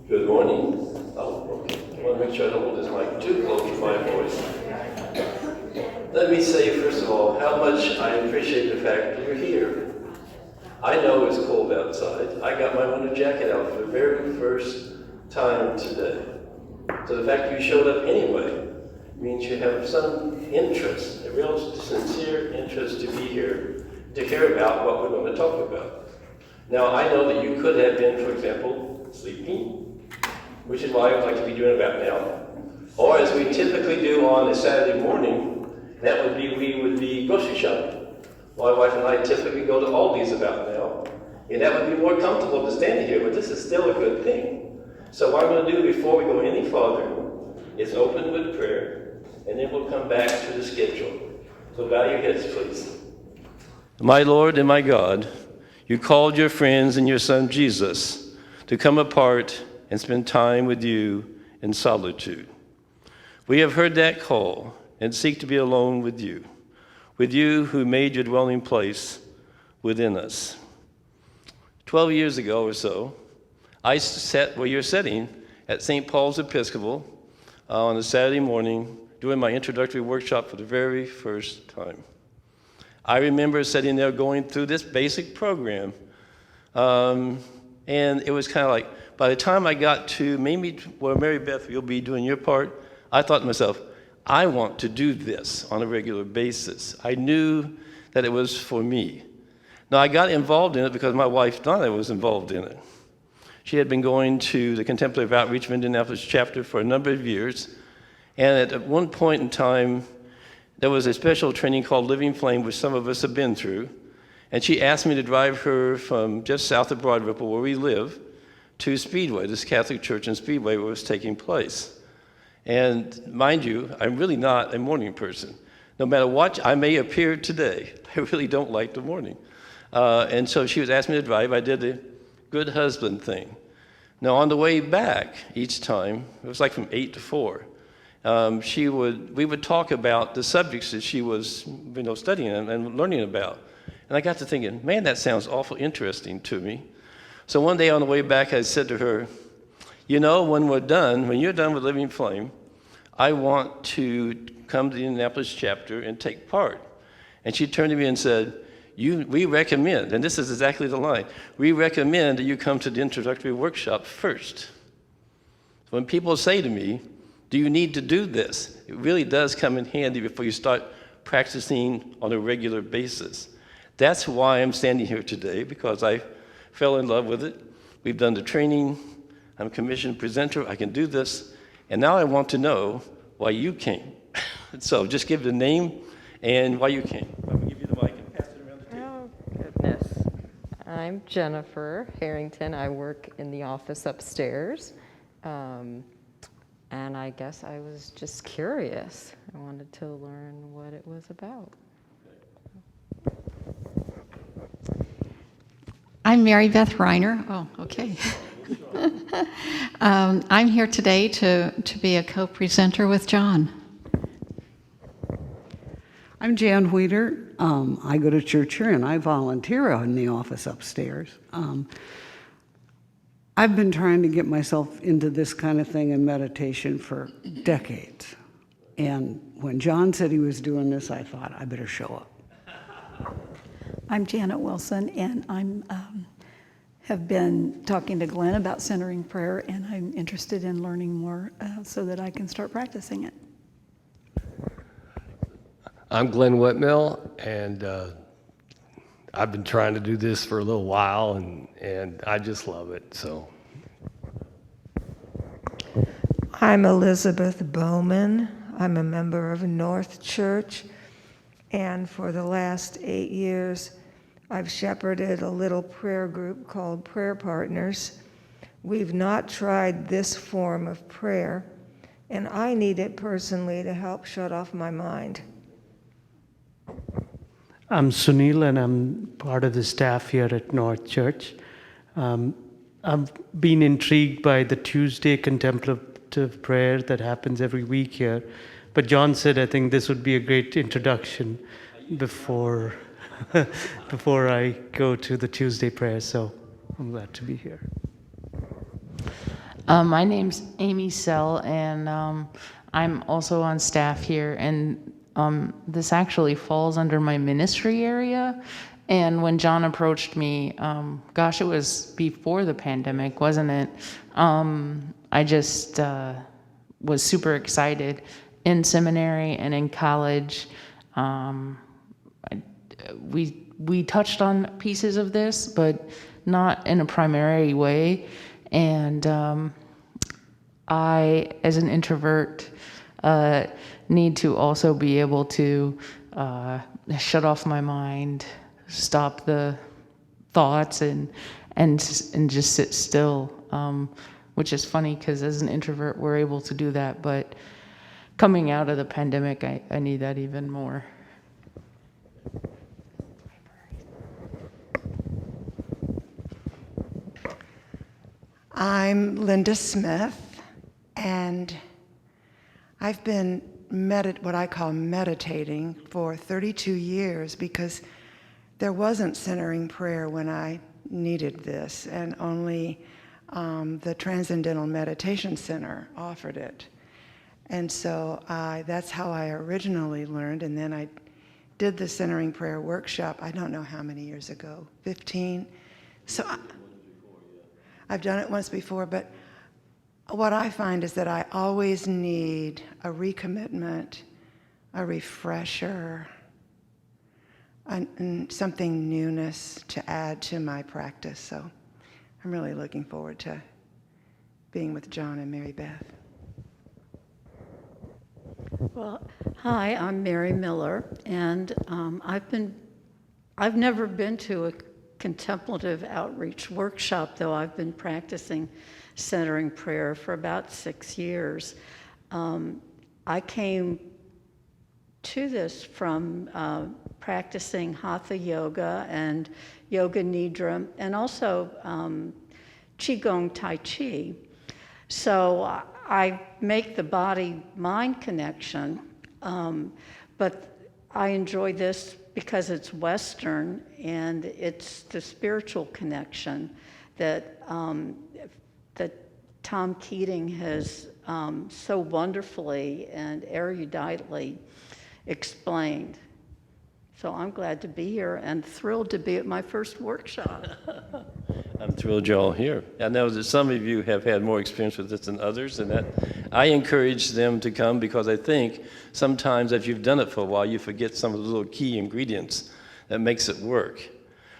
Good morning. Oh, okay. I want to make sure I don't hold this mic too close to my voice. Let me say, first of all, how much I appreciate the fact that you're here. I know it's cold outside. I got my winter jacket out for the very first time today. So the fact that you showed up anyway means you have some interest, a real sincere interest to be here, to hear about what we're going to talk about. Now, I know that you could have been, for example, sleeping, which is what I would like to be doing about now. Or as we typically do on a Saturday morning, that would be, we would be grocery shopping. My wife and I typically go to Aldi's about now, and that would be more comfortable to stand here, but this is still a good thing. So what I'm going to do before we go any farther is open with prayer, and then we'll come back to the schedule. So bow your heads, please. My Lord and my God, you called your friends and your son Jesus to come apart and spend time with you in solitude. We have heard that call and seek to be alone with you who made your dwelling place within us. 12 years ago or so, I sat where you're sitting at St. Paul's Episcopal on a Saturday morning doing my introductory workshop for the very first time. I remember sitting there going through this basic program, and it was kind of like, by the time I got to maybe where Mary Beth, you'll be doing your part, I thought to myself, I want to do this on a regular basis. I knew that it was for me. Now, I got involved in it because my wife, Donna, was involved in it. She had been going to the Contemplative Outreach of Indianapolis chapter for a number of years, and at one point in time, there was a special training called Living Flame, which some of us have been through, and she asked me to drive her from just south of Broad Ripple, where we live, to Speedway, this Catholic church in Speedway where it was taking place. And mind you, I'm really not a morning person. No matter what I may appear today, I really don't like the morning. And so she was asking me to drive. I did the good husband thing. Now on the way back each time, it was like from 8 to 4, we would talk about the subjects that she was studying and learning about. And I got to thinking, man, that sounds awful interesting to me. So one day on the way back, I said to her, when you're done with Living Flame, I want to come to the Indianapolis chapter and take part. And she turned to me and said, we recommend, and this is exactly the line, we recommend that you come to the introductory workshop first. When people say to me, do you need to do this? It really does come in handy before you start practicing on a regular basis. That's why I'm standing here today, because I fell in love with it. We've done the training. I'm a commissioned presenter. I can do this. And now I want to know why you came. So just give the name and why you came. I'm going to give you the mic and pass it around the table. Oh, goodness. I'm Jennifer Harrington. I work in the office upstairs. And I guess I was just curious. I wanted to learn what it was about. I'm Mary Beth Riner. Oh, okay. I'm here today to be a co-presenter with John. I'm Jan Weeder. I go to church here and I volunteer in the office upstairs. I've been trying to get myself into this kind of thing in meditation for decades. And when John said he was doing this, I thought I better show up. I'm Janet Wilson, and have been talking to Glenn about centering prayer, and I'm interested in learning more so that I can start practicing it. I'm Glenn Whitmill, and I've been trying to do this for a little while, and I just love it. So, I'm Elizabeth Bowman. I'm a member of North Church, and for the last 8 years, I've shepherded a little prayer group called Prayer Partners. We've not tried this form of prayer, and I need it personally to help shut off my mind. I'm Sunil, and I'm part of the staff here at North Church. I've been intrigued by the Tuesday contemplative prayer that happens every week here. But John said, I think this would be a great introduction before I go to the Tuesday prayer. So I'm glad to be here. My name's Amy Sell, and I'm also on staff here, and this actually falls under my ministry area. And when John approached me, gosh, it was before the pandemic, wasn't it? I just was super excited. In seminary and in college, we touched on pieces of this, but not in a primary way. And I, as an introvert, need to also be able to shut off my mind, stop the thoughts, and just sit still. Which is funny because as an introvert, we're able to do that, but coming out of the pandemic, I need that even more. I'm Linda Smith, and I've been what I call meditating for 32 years because there wasn't centering prayer when I needed this, and only the Transcendental Meditation Center offered it. And so that's how I originally learned, and then I did the centering prayer workshop, I don't know how many years ago, 15? So I've done it once before, but what I find is that I always need a recommitment, a refresher, and something newness to add to my practice. So I'm really looking forward to being with John and Mary Beth. Well, hi, I'm Mary Miller, and I've never been to a contemplative outreach workshop, though I've been practicing centering prayer for about 6 years. I came to this from practicing Hatha Yoga and Yoga Nidra, and also Qigong Tai Chi. So I make the body-mind connection, but I enjoy this because it's Western, and it's the spiritual connection that Tom Keating has so wonderfully and eruditely explained. So I'm glad to be here and thrilled to be at my first workshop. I'm thrilled you're all here. I know that some of you have had more experience with this than others, and that I encourage them to come because I think sometimes if you've done it for a while, you forget some of the little key ingredients that makes it work.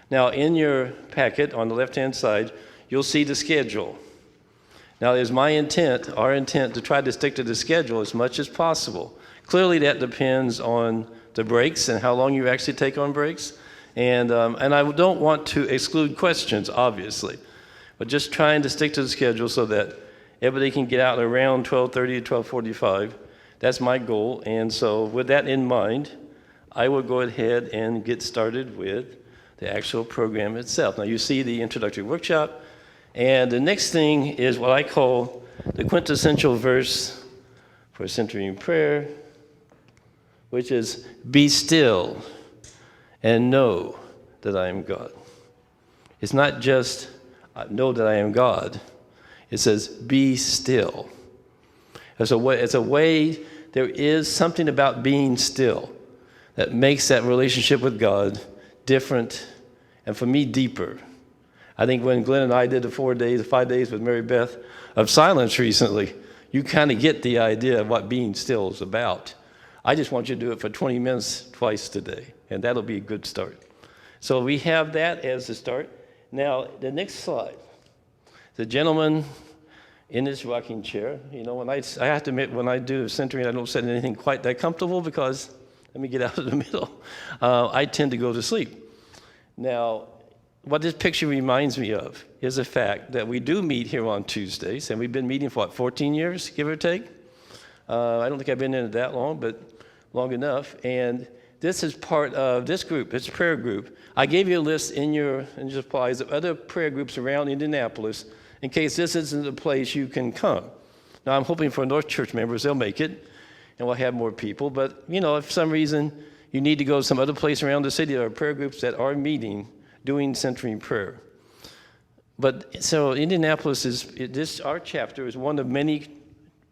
Now, in your packet on the left-hand side, you'll see the schedule. Now, it is my intent, our intent, to try to stick to the schedule as much as possible. Clearly, that depends on the breaks and how long you actually take on breaks. And I don't want to exclude questions, obviously, but just trying to stick to the schedule so that everybody can get out around 12:30 to 12:45. That's my goal. And so with that in mind, I will go ahead and get started with the actual program itself. Now, you see the introductory workshop. And the next thing is what I call the quintessential verse for centering prayer, which is, "Be still and know that I am God." It's not just know that I am God. It says, be still. It's a way, there is something about being still that makes that relationship with God different, and for me, deeper. I think when Glenn and I did the 5 days with Mary Beth of silence recently, you kind of get the idea of what being still is about. I just want you to do it for 20 minutes twice today, and that'll be a good start. So we have that as the start. Now, the next slide. The gentleman in his rocking chair, you know, I have to admit, when I do centering, I don't sit in anything quite that comfortable because, let me get out of the middle, I tend to go to sleep. Now, what this picture reminds me of is the fact that we do meet here on Tuesdays, and we've been meeting for, 14 years, give or take? I don't think I've been in it that long, but long enough. And this is part of this group. It's a prayer group. I gave you a list in your supplies of other prayer groups around Indianapolis in case this isn't a place you can come. Now, I'm hoping for North Church members, they'll make it, and we'll have more people. But, you know, if for some reason you need to go to some other place around the city, there are prayer groups that are meeting, doing centering prayer. But so Indianapolis our chapter is one of many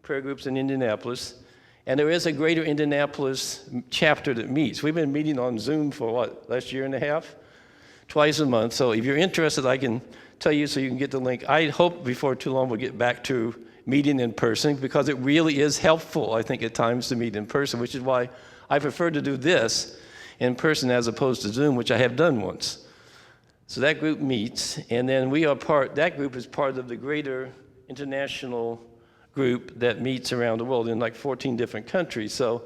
prayer groups in Indianapolis, and there is a greater Indianapolis chapter that meets. We've been meeting on Zoom for last year and a half, twice a month. So if you're interested, I can tell you so you can get the link. I hope before too long we'll get back to meeting in person, because it really is helpful, I think, at times to meet in person, which is why I prefer to do this in person as opposed to Zoom, which I have done once. So that group meets, and then that group is part of the greater international group that meets around the world in like 14 different countries. So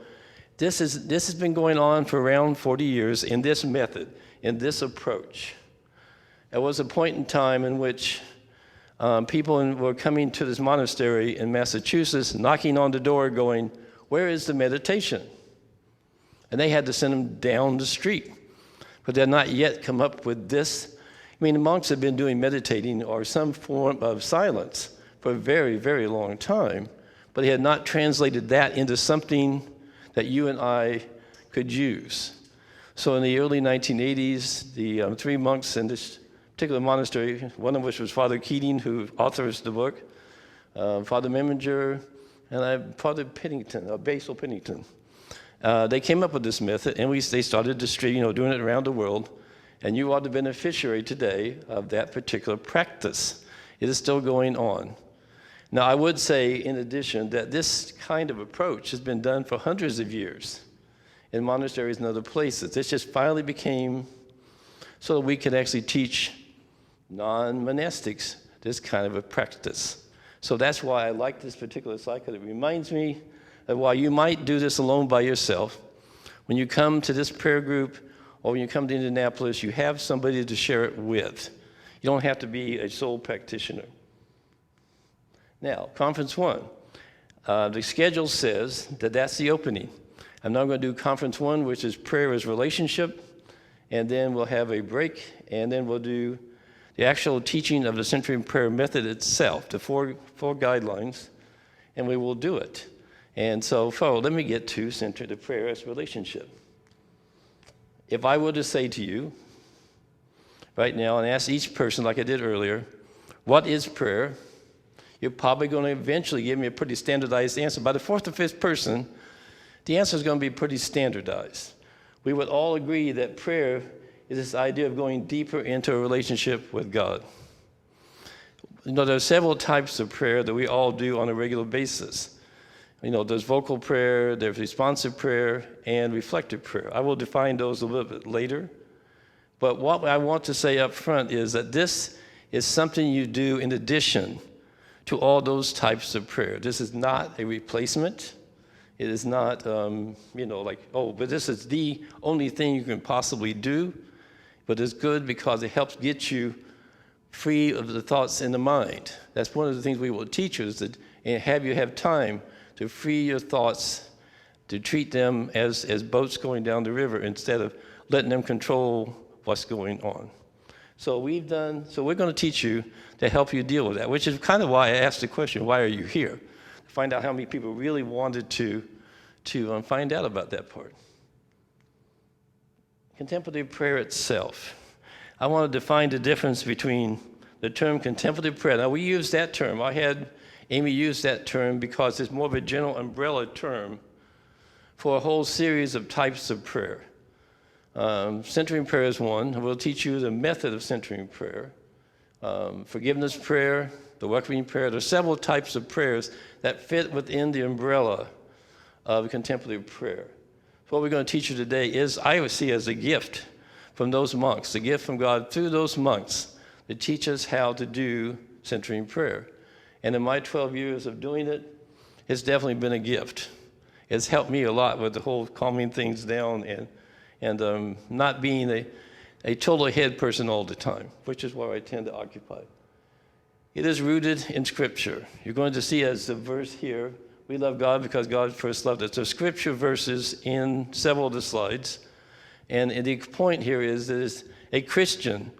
this has been going on for around 40 years in this method, in this approach. There was a point in time in which people were coming to this monastery in Massachusetts, knocking on the door going, "Where is the meditation?" And they had to send them down the street. But they had not yet come up with this. I mean, the monks have been doing meditating or some form of silence for a very, very long time, but they had not translated that into something that you and I could use. So in the early 1980s, the three monks in this particular monastery, one of which was Father Keating, who authors the book, Father Meminger, and Father Basil Pennington. They came up with this method, and they started doing it around the world. And you are the beneficiary today of that particular practice. It is still going on. Now, I would say, in addition, that this kind of approach has been done for hundreds of years in monasteries and other places. This just finally became so that we could actually teach non-monastics this kind of a practice. So that's why I like this particular cycle. It reminds me of why you might do this alone by yourself. When you come to this prayer group or when you come to Indianapolis, you have somebody to share it with. You don't have to be a sole practitioner. Now, Conference 1. The schedule says that that's the opening. I'm now going to do Conference 1, which is prayer as relationship, and then we'll have a break, and then we'll do the actual teaching of the centering prayer method itself, the four guidelines, and we will do it. And so, let me get to center the prayer as relationship. If I were to say to you right now and ask each person like I did earlier, what is prayer? You're probably going to eventually give me a pretty standardized answer. By the fourth or fifth person, the answer is going to be pretty standardized. We would all agree that prayer is this idea of going deeper into a relationship with God. There are several types of prayer that we all do on a regular basis. There's vocal prayer, there's responsive prayer, and reflective prayer. I will define those a little bit later. But what I want to say up front is that this is something you do in addition to all those types of prayer. This is not a replacement. It is not, but this is the only thing you can possibly do. But it's good because it helps get you free of the thoughts in the mind. That's one of the things we will teach you, is that have you have time to free your thoughts, to treat them as boats going down the river instead of letting them control what's going on. So we're going to teach you to help you deal with that, which is kind of why I asked the question, why are you here? To find out how many people really wanted to find out about that part. Contemplative prayer itself. I want to define the difference between the term contemplative prayer. Now, we use that term. I had Amy use that term because it's more of a general umbrella term for a whole series of types of prayer. Centering prayer is one. We'll teach you the method of centering prayer. Forgiveness prayer, the welcoming prayer. There are several types of prayers that fit within the umbrella of contemplative prayer. So what we're going to teach you today is, I would see as a gift from those monks, a gift from God through those monks to teach us how to do centering prayer. And in my 12 years of doing it, it's definitely been a gift. It's helped me a lot with the whole calming things down and not being a total head person all the time, which is where I tend to occupy. It is rooted in Scripture. You're going to see as the verse here, we love God because God first loved us. So Scripture verses in several of the slides. And the point here is that it's a Christian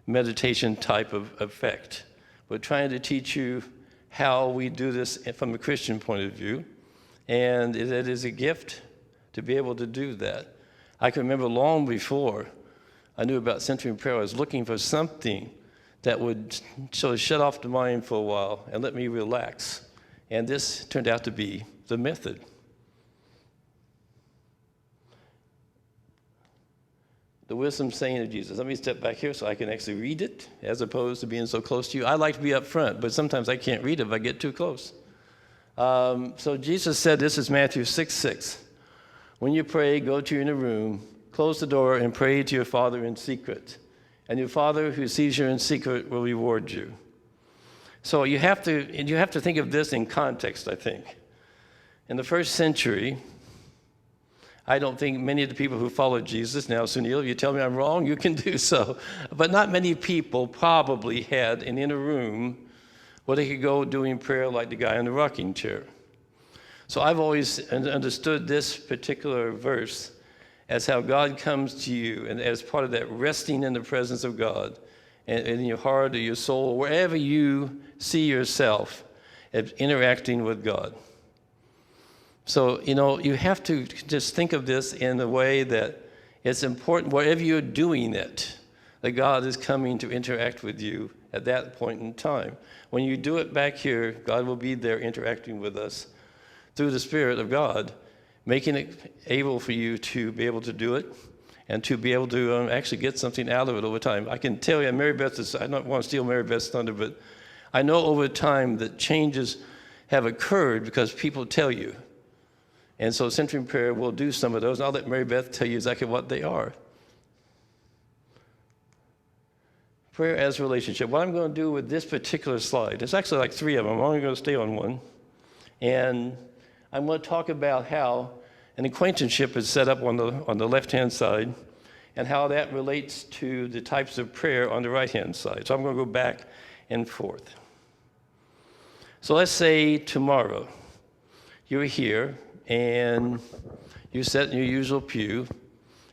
meditation type of effect. We're trying to teach you how we do this from a Christian point of view. And it is a gift to be able to do that. I can remember long before I knew about centering prayer, I was looking for something that would sort of shut off the mind for a while and let me relax. And this turned out to be the method. The wisdom saying of Jesus. Let me step back here so I can actually read it as opposed to being so close to you. I like to be up front, but sometimes I can't read it if I get too close. So Jesus said, this is Matthew 6:6. When you pray, go to your inner room, close the door, and pray to your Father in secret. And your Father who sees you in secret will reward you. So you have to think of this in context, I think. In the first century, I don't think many of the people who followed Jesus, now Sunil, if you tell me I'm wrong, you can do so. But not many people probably had an inner room where they could go doing prayer like the guy in the rocking chair. So I've always understood this particular verse as how God comes to you and as part of that resting in the presence of God and in your heart or your soul, wherever you see yourself interacting with God. So, you have to just think of this in a way that it's important, wherever you're doing it, that God is coming to interact with you at that point in time. When you do it back here, God will be there interacting with us through the Spirit of God, making it able for you to be able to do it and to be able to actually get something out of it over time. I can tell you, I don't want to steal Mary Beth's thunder, but I know over time that changes have occurred because people tell you. And so Centering Prayer will do some of those. And I'll let Mary Beth tell you exactly what they are. Prayer as a relationship. What I'm going to do with this particular slide, there's actually like 3 of them. I'm only going to stay on one. And I'm going to talk about how an acquaintanceship is set up on the left-hand side and how that relates to the types of prayer on the right-hand side. So I'm going to go back and forth. So let's say tomorrow you're here and you sit in your usual pew,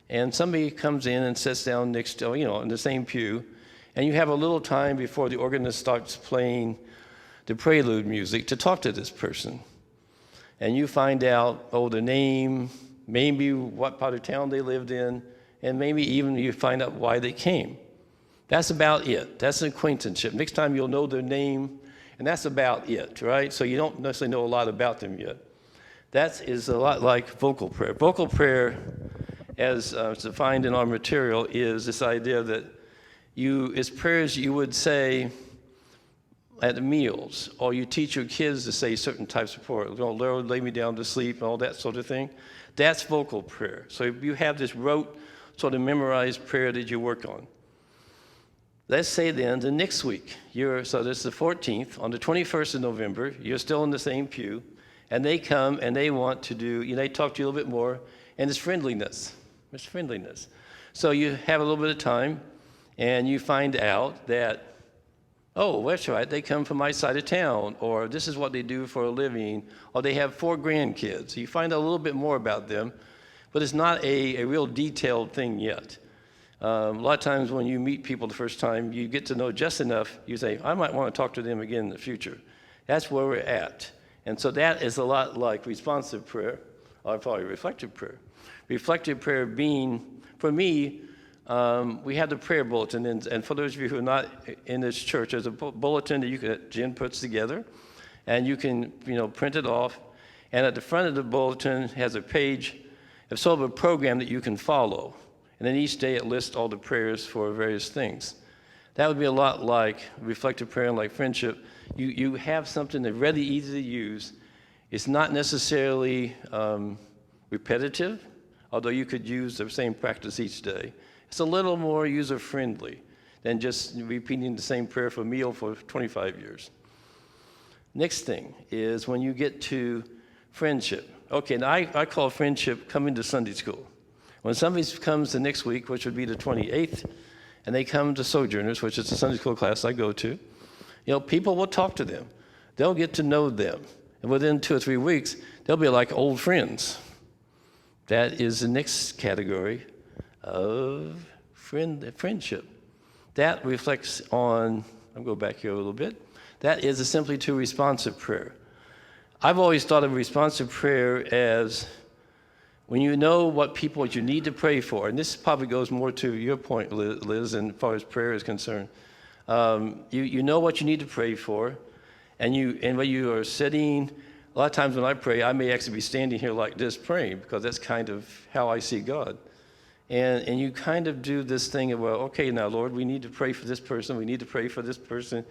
and somebody comes in and sits down next to, in the same pew, and you have a little time before the organist starts playing the prelude music to talk to this person. And you find out, the name, maybe what part of town they lived in, and maybe even you find out why they came. That's about it. That's an acquaintanceship. Next time you'll know their name, and that's about it, right? So you don't necessarily know a lot about them yet. That is a lot like vocal prayer. Vocal prayer, as defined in our material, is this idea that it's prayers you would say at the meals, or you teach your kids to say certain types of prayer. Lord, lay me down to sleep, and all that sort of thing. That's vocal prayer. So you have this rote, sort of memorized prayer that you work on. Let's say then the next week, so this is the 14th, on the 21st of November, you're still in the same pew, and they come and they want to do, they talk to you a little bit more, and it's friendliness. It's friendliness. So you have a little bit of time, and you find out that, that's right, they come from my side of town, or this is what they do for a living, or they have 4 grandkids. So you find out a little bit more about them, but it's not a real detailed thing yet. A lot of times when you meet people the first time, you get to know just enough, you say, I might want to talk to them again in the future. That's where we're at. And so that is a lot like responsive prayer, or probably reflective prayer. Reflective prayer being, for me, we have the prayer bulletin, and for those of you who are not in this church, there's a bulletin that Jen puts together, and you can print it off. And at the front of the bulletin has a page of sort of a program that you can follow. And then each day it lists all the prayers for various things. That would be a lot like reflective prayer and like friendship. You have something that's really easy to use. It's not necessarily repetitive, although you could use the same practice each day. It's a little more user-friendly than just repeating the same prayer for a meal for 25 years. Next thing is when you get to friendship. Okay, now I call friendship coming to Sunday school. When somebody comes the next week, which would be the 28th, and they come to Sojourners, which is the Sunday school class I go to, people will talk to them. They'll get to know them. And within 2 or 3 weeks, they'll be like old friends. That is the next category of friendship. That reflects on, I'll go back here a little bit, that is simply to responsive prayer. I've always thought of responsive prayer as when you know what you need to pray for, and this probably goes more to your point, Liz, as far as prayer is concerned. You know what you need to pray for, and when you are sitting, a lot of times when I pray, I may actually be standing here like this praying, because that's kind of how I see God. And you kind of do this thing of, well, okay, now, Lord, we need to pray for this person. We need to pray for this person.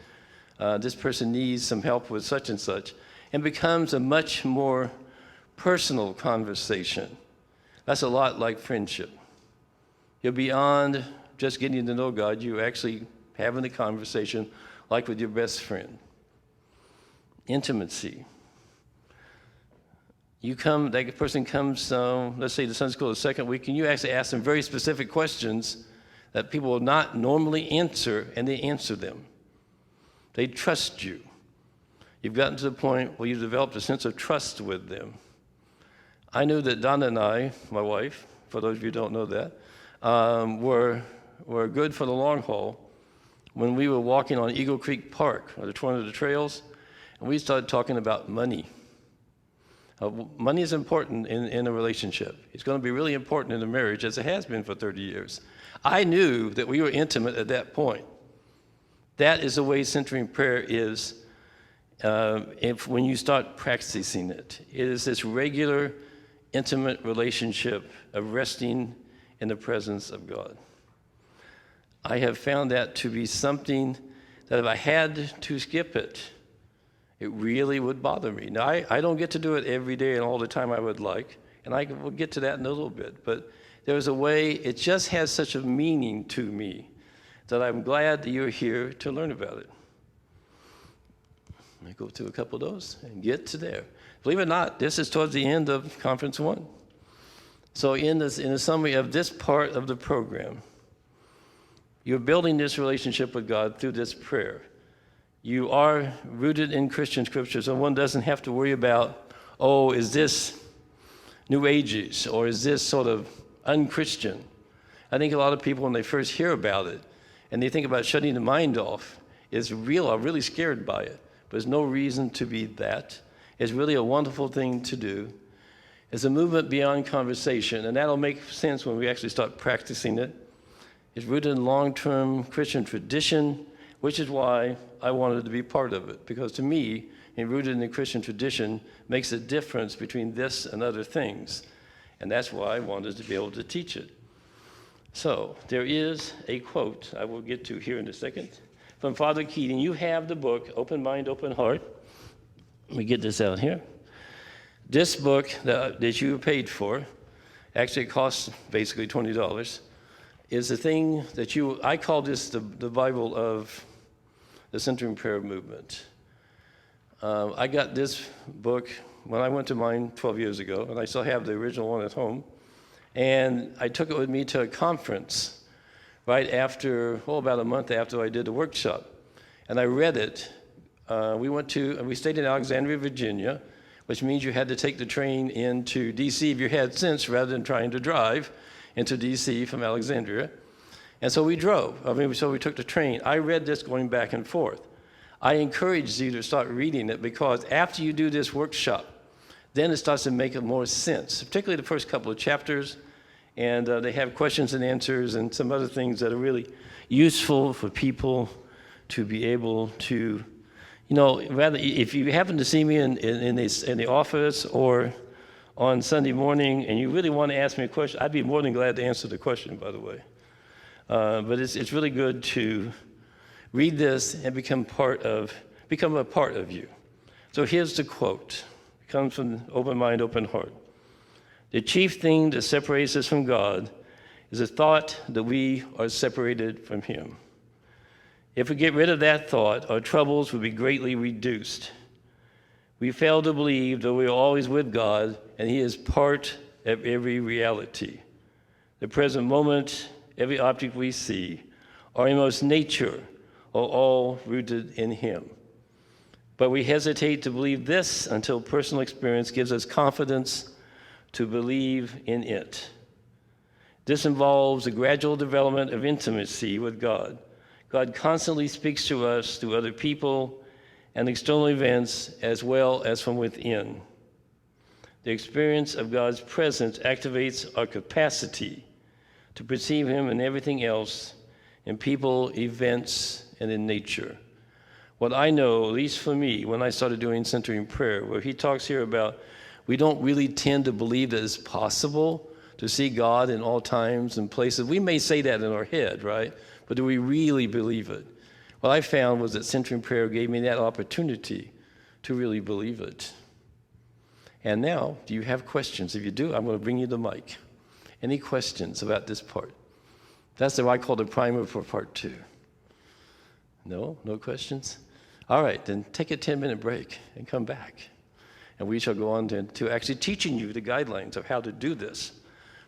This person needs some help with such and such. And becomes a much more personal conversation. That's a lot like friendship. You're beyond just getting to know God. You're actually having a conversation like with your best friend. Intimacy. That person comes, let's say to Sunday school the second week, and you actually ask them very specific questions that people will not normally answer, and they answer them. They trust you. You've gotten to the point where you've developed a sense of trust with them. I knew that Donna and I, my wife, for those of you who don't know that, were good for the long haul when we were walking on Eagle Creek Park, or one of the trails, and we started talking about money. Money is important in a relationship. It's going to be really important in a marriage, as it has been for 30 years. I knew that we were intimate at that point. That is the way centering prayer is when you start practicing it. It is this regular, intimate relationship of resting in the presence of God. I have found that to be something that if I had to skip it, it really would bother me. Now, I don't get to do it every day and all the time I would like, and I will get to that in a little bit, but there's a way, it just has such a meaning to me that I'm glad that you're here to learn about it. Let me go through a couple of those and get to there. Believe it or not, this is towards the end of Conference 1. So in the summary of this part of the program, you're building this relationship with God through this prayer. You are rooted in Christian scripture, so one doesn't have to worry about, oh, is this New Ages, or is this sort of unchristian? I think a lot of people, when they first hear about it, and they think about shutting the mind off, are really scared by it. But there's no reason to be that. It's really a wonderful thing to do. It's a movement beyond conversation, and that'll make sense when we actually start practicing it. It's rooted in long-term Christian tradition, which is why I wanted to be part of it, because to me, being rooted in the Christian tradition makes a difference between this and other things, and that's why I wanted to be able to teach it. So there is a quote I will get to here in a second from Father Keating. You have the book, Open Mind, Open Heart. Let me get this out here. This book that you paid for, actually it costs basically $20, is the thing that I call this the Bible of the Centering Prayer movement. I got this book when I went to mine 12 years ago, and I still have the original one at home. And I took it with me to a conference right after, about a month after I did the workshop. And I read it. We stayed in Alexandria, Virginia, which means you had to take the train into D.C. if you had sense, rather than trying to drive into D.C. from Alexandria. And so we drove. So we took the train. I read this going back and forth. I encourage you to start reading it, because after you do this workshop, then it starts to make more sense, particularly the first couple of chapters. And they have questions and answers and some other things that are really useful for people to be able to, rather, if you happen to see me in the office or on Sunday morning and you really want to ask me a question, I'd be more than glad to answer the question, by the way. But it's really good to read this and become a part of you. So here's the quote. It comes from Open Mind, Open Heart. The chief thing that separates us from God is the thought that we are separated from Him. If we get rid of that thought, our troubles will be greatly reduced. We fail to believe that we are always with God and He is part of every reality. The present moment, every object we see, our inmost nature, are all rooted in Him. But we hesitate to believe this until personal experience gives us confidence to believe in it. This involves a gradual development of intimacy with God. God constantly speaks to us through other people and external events, as well as from within. The experience of God's presence activates our capacity to perceive Him in everything else, in people, events, and in nature. What I know, at least for me, when I started doing centering prayer, where he talks here about we don't really tend to believe that it's possible to see God in all times and places. We may say that in our head, right? But do we really believe it? What I found was that centering prayer gave me that opportunity to really believe it. And now, do you have questions? If you do, I'm going to bring you the mic. Any questions about this part? That's what I call the primer for part 2. No? No questions? All right, then take a 10-minute break and come back. And we shall go on to actually teaching you the guidelines of how to do this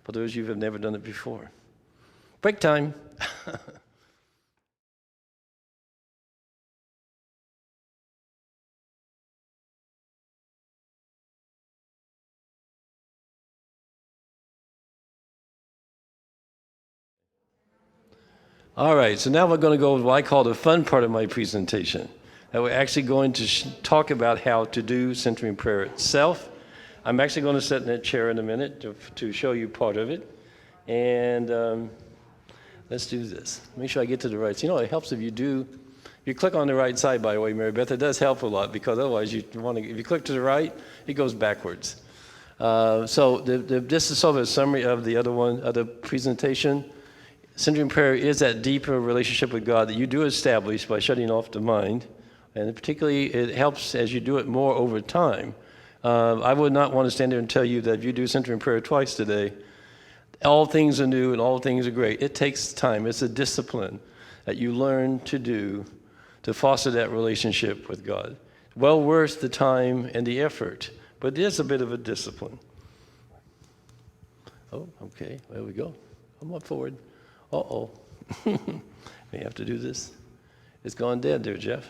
for those of you who have never done it before. Break time. All right, so now we're going to go with what I call the fun part of my presentation. And we're actually going to talk about how to do centering prayer itself. I'm actually going to sit in that chair in a minute to show you part of it. And let's do this. Make sure I get to the right. So, it helps if you click on the right side, by the way, Mary Beth. It does help a lot because otherwise if you click to the right, it goes backwards. So this is sort of a summary of the other presentation. Centering prayer is that deeper relationship with God that you do establish by shutting off the mind. And particularly, it helps as you do it more over time. I would not want to stand there and tell you that if you do centering prayer twice today, all things are new and all things are great. It takes time. It's a discipline that you learn to do to foster that relationship with God. Well worth the time and the effort, but it is a bit of a discipline. Oh, okay, there we go. Come on forward. Uh-oh. May have to do this. It's gone dead there, Jeff.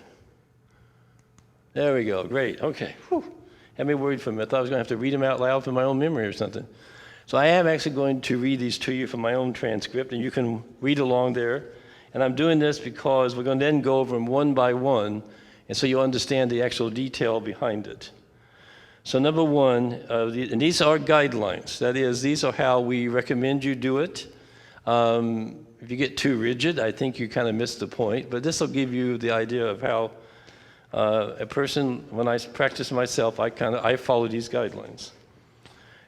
There we go. Great. Okay. Whew. Had me worried for a minute. I thought I was going to have to read them out loud from my own memory or something. So I am actually going to read these to you from my own transcript, and you can read along there. And I'm doing this because we're going to then go over them one by one, and so you'll understand the actual detail behind it. So number one, and these are guidelines. That is, these are how we recommend you do it. If you get too rigid, I think you kind of miss the point. But this will give you the idea of how a person, when I practice myself, I follow these guidelines.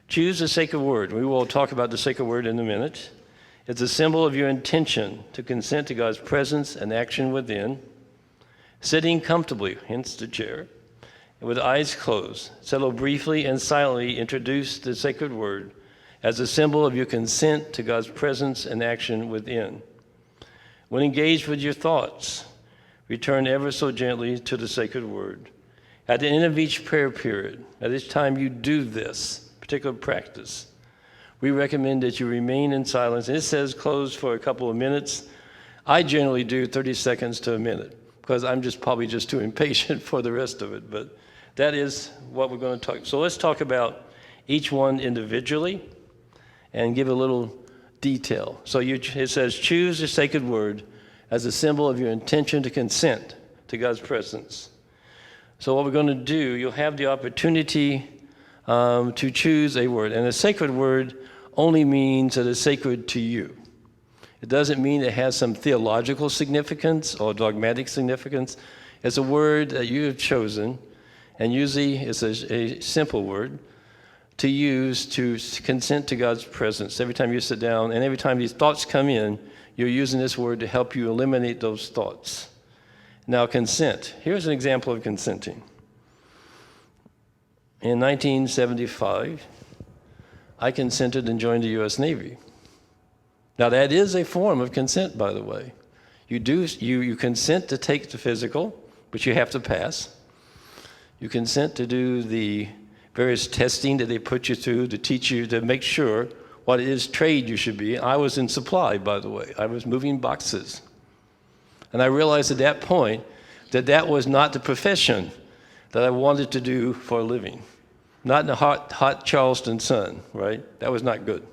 Choose a sacred word. We will talk about the sacred word in a minute. It's a symbol of your intention to consent to God's presence and action within. Sitting comfortably, hence the chair, with eyes closed, settle briefly and silently introduce the sacred word as a symbol of your consent to God's presence and action within. When engaged with your thoughts, return ever so gently to the sacred word. At the end of each prayer period, at each time you do this particular practice, we recommend that you remain in silence. And it says close for a couple of minutes. I generally do 30 seconds to a minute because I'm probably just too impatient for the rest of it. But that is what we're going to talk. So let's talk about each one individually and give a little detail. So it says, choose a sacred word as a symbol of your intention to consent to God's presence. So what we're going to do, you'll have the opportunity to choose a word. And a sacred word only means that it's sacred to you. It doesn't mean it has some theological significance or dogmatic significance. It's a word that you have chosen, and usually it's a simple word to use to consent to God's presence. Every time you sit down and every time these thoughts come in, you're using this word to help you eliminate those thoughts. Now, consent. Here's an example of consenting. In 1975, I consented and joined the U.S. Navy. Now, that is a form of consent, by the way. You consent to take the physical, which you have to pass. You consent to do the various testing that they put you through to teach you to make sure what it is trade you should be. I was in supply, by the way. I was moving boxes. And I realized at that point that was not the profession that I wanted to do for a living. Not in the hot Charleston sun, right? That was not good.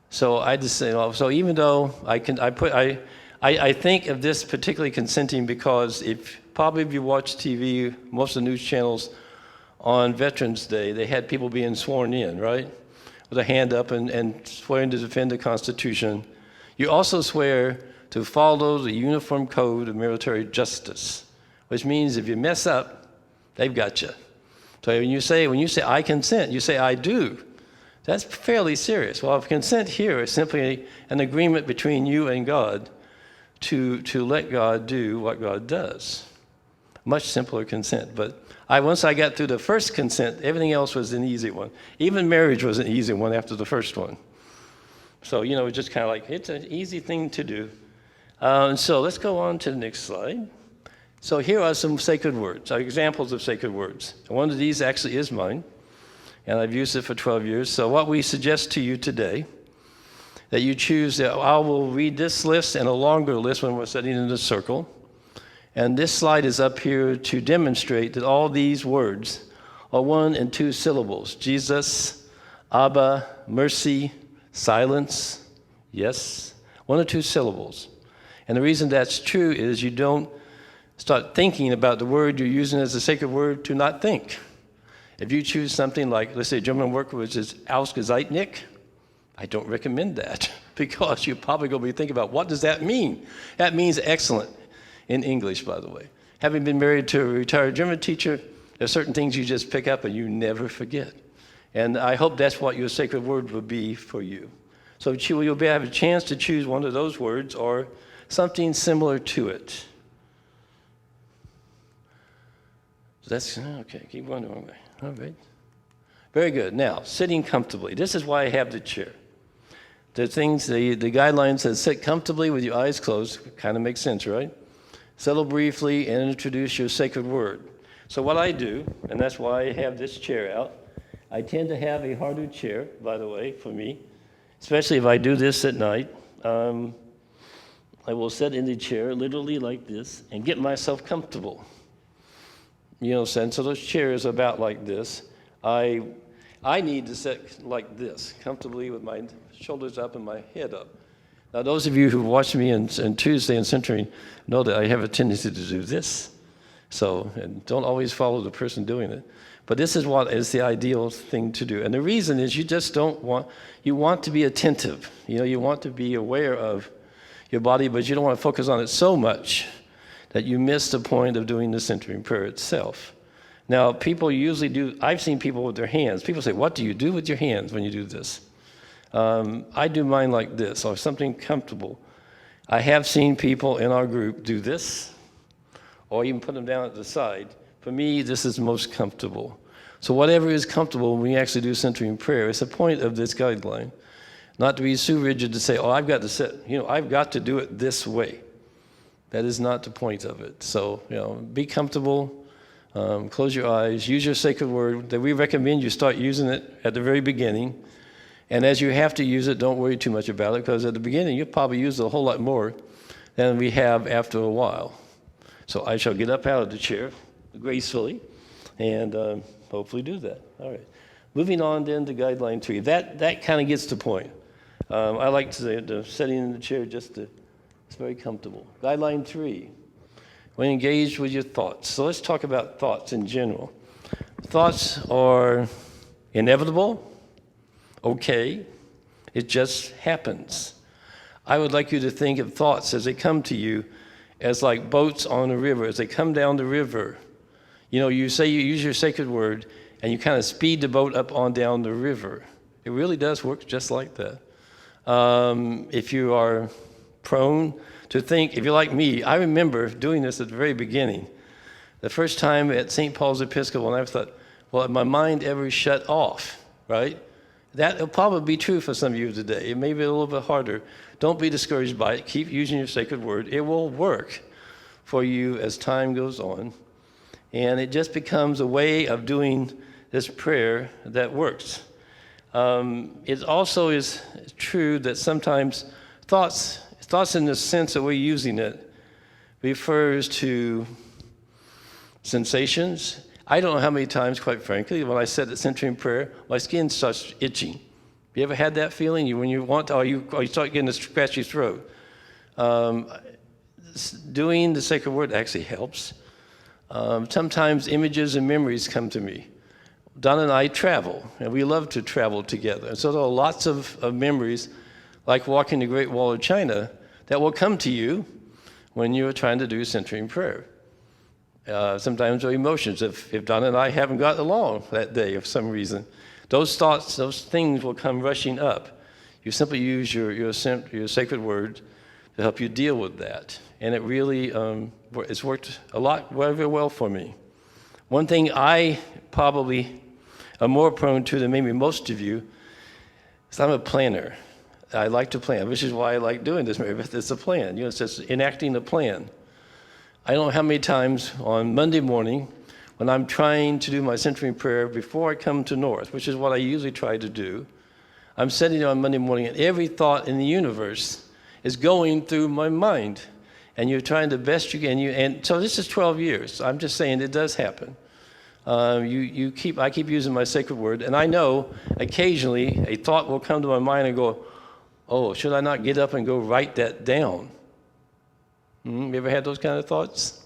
So I just say, so even though I think of this particularly consenting because if you watch TV, most of the news channels on Veterans Day, they had people being sworn in, right? With a hand up and swearing to defend the Constitution. You also swear to follow the uniform code of military justice, which means if you mess up, they've got you. So when you say I consent, you say I do. That's fairly serious. Well, if consent here is simply an agreement between you and God to let God do what God does. Much simpler consent. But once I got through the first consent, everything else was an easy one. Even marriage was an easy one after the first one. So, it's just kind of like, it's an easy thing to do. So let's go on to the next slide. So here are some sacred words, examples of sacred words. One of these actually is mine, and I've used it for 12 years. So what we suggest to you today, that you choose, I will read this list and a longer list when we're sitting in the circle. And this slide is up here to demonstrate that all these words are 1 and 2 syllables. Jesus, Abba, mercy, silence, yes, 1 or 2 syllables. And the reason that's true is you don't start thinking about the word you're using as a sacred word to not think. If you choose something like, let's say, German word, which is Ausgezeichnet, I don't recommend that because you're probably going to be thinking about what does that mean? That means excellent in English, by the way. Having been married to a retired German teacher, there are certain things you just pick up and you never forget. And I hope that's what your sacred word will be for you. So you'll have a chance to choose one of those words or something similar to it. That's okay. Keep going the wrong way. All right. Very good. Now, sitting comfortably. This is why I have the chair. The guidelines that sit comfortably with your eyes closed kind of makes sense, right? Settle briefly and introduce your sacred word. So what I do, and that's why I have this chair out, I tend to have a harder chair, by the way, for me, especially if I do this at night. I will sit in the chair literally like this and get myself comfortable. So those chairs are about like this. I need to sit like this, comfortably with my shoulders up and my head up. Now, those of you who watched me on Tuesday and Centering know that I have a tendency to do this. So, and don't always follow the person doing it. But this is what is the ideal thing to do. And the reason is you just you want to be attentive. You want to be aware of your body, but you don't want to focus on it so much that you miss the point of doing the centering prayer itself. Now, people usually do, I've seen people with their hands. People say, what do you do with your hands when you do this? I do mine like this, or something comfortable. I have seen people in our group do this, or even put them down at the side. For me, this is most comfortable. So whatever is comfortable when we actually do centering prayer, it's the point of this guideline. Not to be so rigid to say, I've got to sit, I've got to do it this way. That is not the point of it. So, be comfortable, close your eyes, use your sacred word. That we recommend you start using it at the very beginning. And as you have to use it, don't worry too much about it, because at the beginning, you'll probably use it a whole lot more than we have after a while. So I shall get up out of the chair gracefully and hopefully do that. All right. Moving on then to guideline 3. That kind of gets the point. I like the sitting in the chair it's very comfortable. Guideline 3, when engaged with your thoughts. So let's talk about thoughts in general. Thoughts are inevitable, okay, it just happens. I would like you to think of thoughts as they come to you as like boats on a river. As they come down the river, you say you use your sacred word and you kind of speed the boat up on down the river. It really does work just like that. If you are prone to think, if you're like me, I remember doing this at the very beginning. The first time at St. Paul's Episcopal, and I thought, well, if my mind ever shut off, right? That will probably be true for some of you today. It may be a little bit harder. Don't be discouraged by it. Keep using your sacred word. It will work for you as time goes on. And it just becomes a way of doing this prayer that works. It also is true that sometimes thoughts in the sense that we're using it refers to sensations. I don't know how many times, quite frankly, when I said the centering prayer, my skin starts itching. You ever had that feeling? When you want to, or you start getting a scratchy throat. Doing the sacred word actually helps. Sometimes images and memories come to me. Don and I travel, and we love to travel together. And so there are lots of memories, like walking the Great Wall of China, that will come to you when you're trying to do centering prayer. Sometimes they're emotions. If Donna and I haven't gotten along that day for some reason, those thoughts, those things will come rushing up. You simply use your sacred word to help you deal with that. And it really, it's worked a lot, very well for me. One thing I probably am more prone to than maybe most of you is I'm a planner. I like to plan, which is why I like doing this, Mary Beth. It's a plan. It's just enacting a plan. I don't know how many times on Monday morning when I'm trying to do my centering prayer before I come to North, which is what I usually try to do, I'm sitting there on Monday morning and every thought in the universe is going through my mind. And you're trying the best you can. And so this is 12 years. I'm just saying it does happen. I keep using my sacred word, and I know occasionally a thought will come to my mind and go, oh, should I not get up and go write that down? You ever had those kind of thoughts?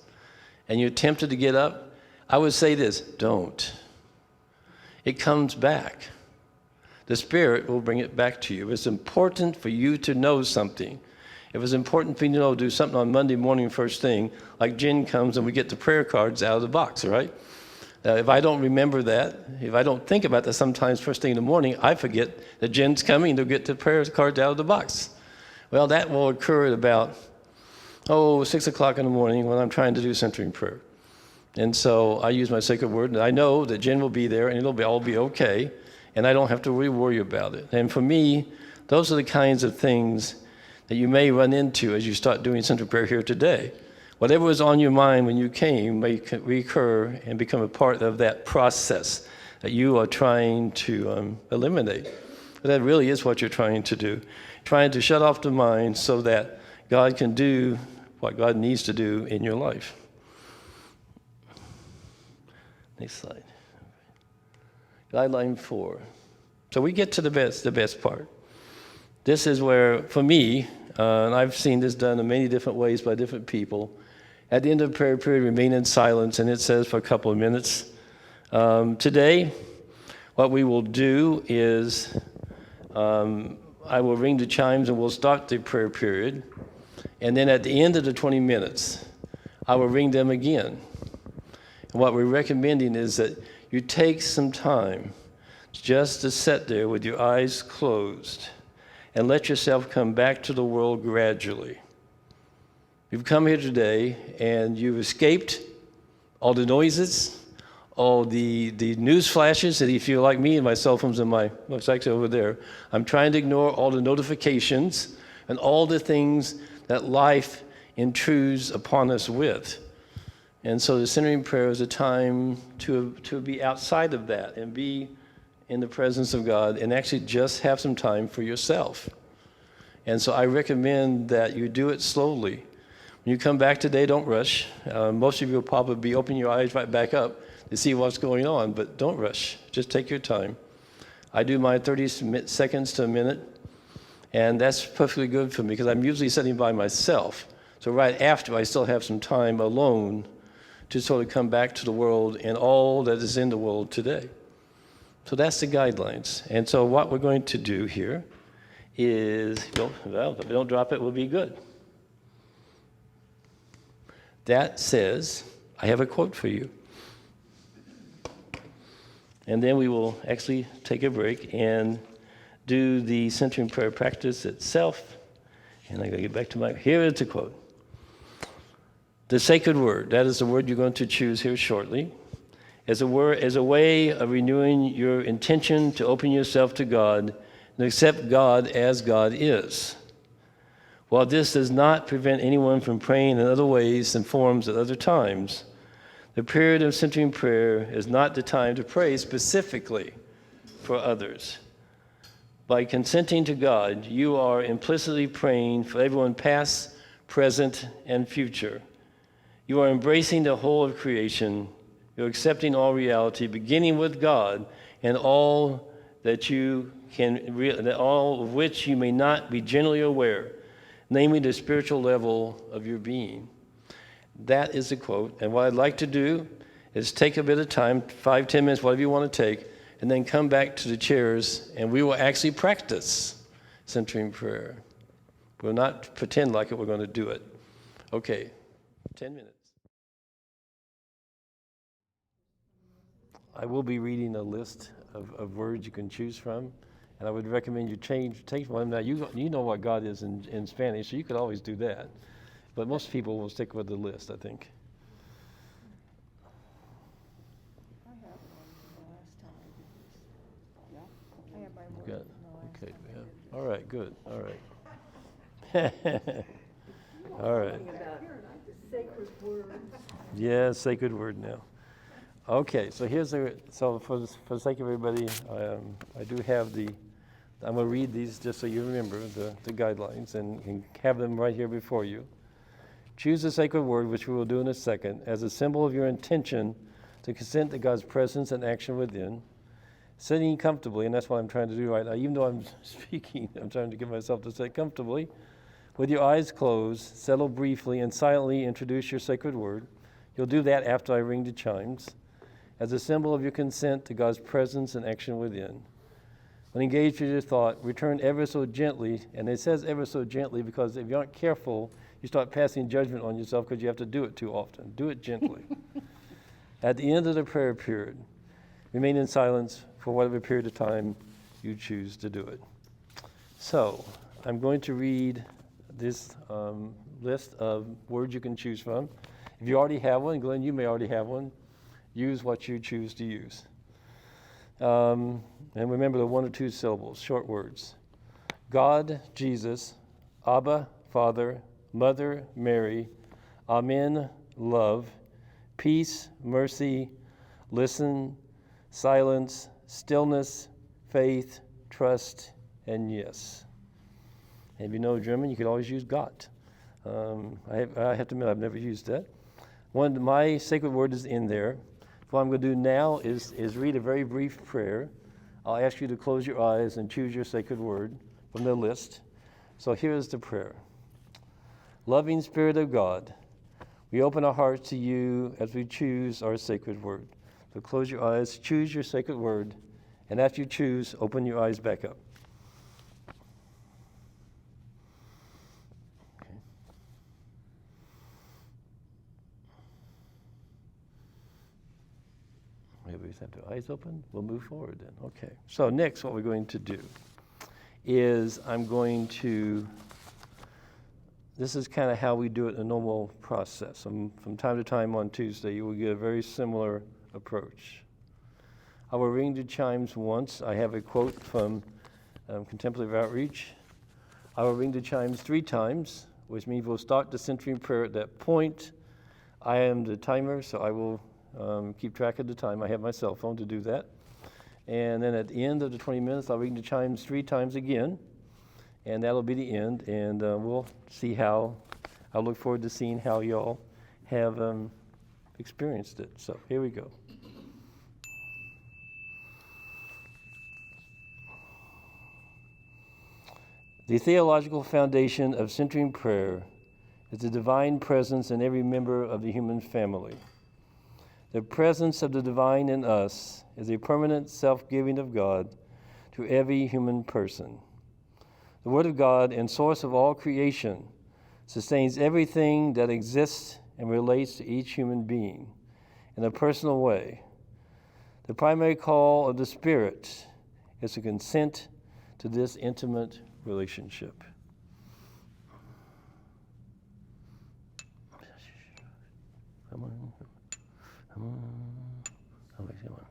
And you're tempted to get up? I would say this, don't. It comes back. The Spirit will bring it back to you. It's important for you to know something. If it's important for you to know, do something on Monday morning first thing, like Jen comes and we get the prayer cards out of the box, right? If I don't remember that, if I don't think about that sometimes first thing in the morning, I forget that Jen's coming to get the prayer cards out of the box. Well, that will occur at about, 6 o'clock in the morning when I'm trying to do centering prayer. And so I use my sacred word, and I know that Jen will be there, and it'll all be okay, and I don't have to really worry about it. And for me, those are the kinds of things that you may run into as you start doing centering prayer here today. Whatever was on your mind when you came may recur and become a part of that process that you are trying to eliminate. But that really is what you're trying to do, trying to shut off the mind so that God can do what God needs to do in your life. Next slide. Guideline 4. So we get to the best part. This is where, for me, and I've seen this done in many different ways by different people, at the end of the prayer period, remain in silence, and it says for a couple of minutes. Today, what we will do is I will ring the chimes and we'll start the prayer period. And then at the end of the 20 minutes, I will ring them again. And what we're recommending is that you take some time just to sit there with your eyes closed and let yourself come back to the world gradually. You've come here today and you've escaped all the noises, all the news flashes that if you're like me and my cell phone's in my, it's actually over there, I'm trying to ignore all the notifications and all the things that life intrudes upon us with. And so the centering prayer is a time to be outside of that and be in the presence of God and actually just have some time for yourself. And so I recommend that you do it slowly. When you come back today, don't rush. Most of you will probably be opening your eyes right back up to see what's going on, but don't rush. Just take your time. I do my 30 seconds to a minute, and that's perfectly good for me because I'm usually sitting by myself. So right after, I still have some time alone to sort of come back to the world and all that is in the world today. So that's the guidelines. And so what we're going to do here is, if we don't drop it, we'll be good. That says, I have a quote for you. And then we will actually take a break and do the centering prayer practice itself. And I'm going to get back to here is the quote. The sacred word, that is the word you're going to choose here shortly, as a way of renewing your intention to open yourself to God and accept God as God is. While this does not prevent anyone from praying in other ways and forms at other times, the period of centering prayer is not the time to pray specifically for others. By consenting to God, you are implicitly praying for everyone past, present, and future. You are embracing the whole of creation. You're accepting all reality, beginning with God, and all that all of which you may not be generally aware, namely the spiritual level of your being. That is the quote. And what I'd like to do is take a bit of time, 5-10 minutes, whatever you want to take, and then come back to the chairs, and we will actually practice centering prayer. We'll not pretend like it, we're going to do it. Okay, 10 minutes. I will be reading a list of words you can choose from, and I would recommend you take one. Now, you know what God is in Spanish, so you could always do that. But most people will stick with the list, I think. I have one last time. I have my word Good. from the last Okay. time. Yeah. All right. Good. All right. All right. Yeah, sacred word now. Okay. So for the sake of everybody, I do have I'm going to read these just so you remember the guidelines and have them right here before you. Choose a sacred word, which we will do in a second, as a symbol of your intention to consent to God's presence and action within. Sitting comfortably, and that's what I'm trying to do right now. Even though I'm speaking, I'm trying to get myself to sit comfortably. With your eyes closed, settle briefly and silently introduce your sacred word. You'll do that after I ring the chimes, as a symbol of your consent to God's presence and action within. When engaged with your thought, return ever so gently, and it says ever so gently because if you aren't careful, you start passing judgment on yourself because you have to do it too often. Do it gently. At the end of the prayer period, remain in silence for whatever period of time you choose to do it. So, I'm going to read this list of words you can choose from. If you already have one, Glenn, you may already have one. Use what you choose to use. And remember the 1 or 2 syllables, short words. God, Jesus, Abba, Father, Mother, Mary, Amen, love, peace, mercy, listen, silence, stillness, faith, trust, and yes. And if you know German, you could always use Gott. I have to admit, I've never used that. My sacred word is in there. What I'm going to do now is read a very brief prayer. I'll ask you to close your eyes and choose your sacred word from the list. So here's the prayer. Loving Spirit of God, we open our hearts to you as we choose our sacred word. So close your eyes, choose your sacred word, and after you choose, open your eyes back up. Okay. Maybe we have the eyes open. We'll move forward then. Okay. So next, what we're going to do is this is kind of how we do it in a normal process. From time to time on Tuesday, you will get a very similar approach. I will ring the chimes once. I have a quote from Contemplative Outreach. I will ring the chimes 3 times, which means we'll start the centering prayer at that point. I am the timer, so I will keep track of the time. I have my cell phone to do that. And then at the end of the 20 minutes, I'll ring the chimes 3 times again, and that'll be the end. And we'll see I look forward to seeing how y'all have experienced it. So here we go. The theological foundation of centering prayer is the divine presence in every member of the human family. The presence of the divine in us is a permanent self-giving of God to every human person. The Word of God and source of all creation sustains everything that exists and relates to each human being in a personal way. The primary call of the Spirit is to consent to this intimate relationship. Come on. Come on. Come on.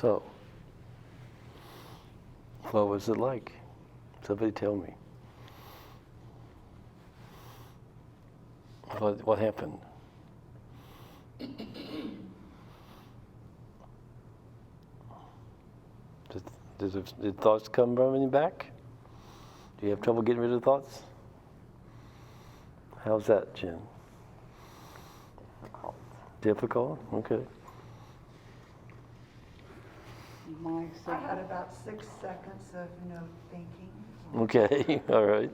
So, what was it like? Somebody tell me. What happened? Did thoughts come running back? Do you have trouble getting rid of thoughts? How's that, Jen? Difficult? Okay. I had about 6 seconds of no thinking. Okay, all right.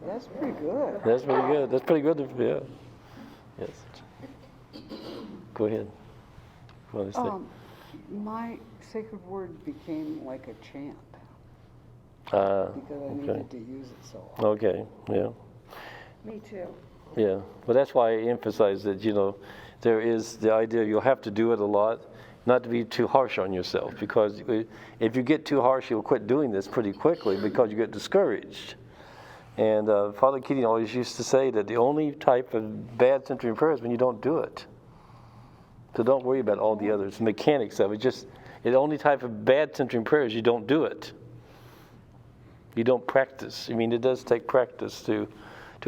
That's pretty good. That's pretty good, yeah. Yes. Go ahead. What is that? My sacred word became like a chant Okay. because I needed to use it so often. Okay, yeah. Me too. Yeah, but that's why I emphasize that, there is the idea you'll have to do it a lot, not to be too harsh on yourself, because if you get too harsh, you'll quit doing this pretty quickly because you get discouraged. And Father Keating always used to say that the only type of bad centering prayer is when you don't do it. So don't worry about all the others, the mechanics of it. Just the only type of bad centering prayer is you don't do it. You don't practice. I mean, it does take practice to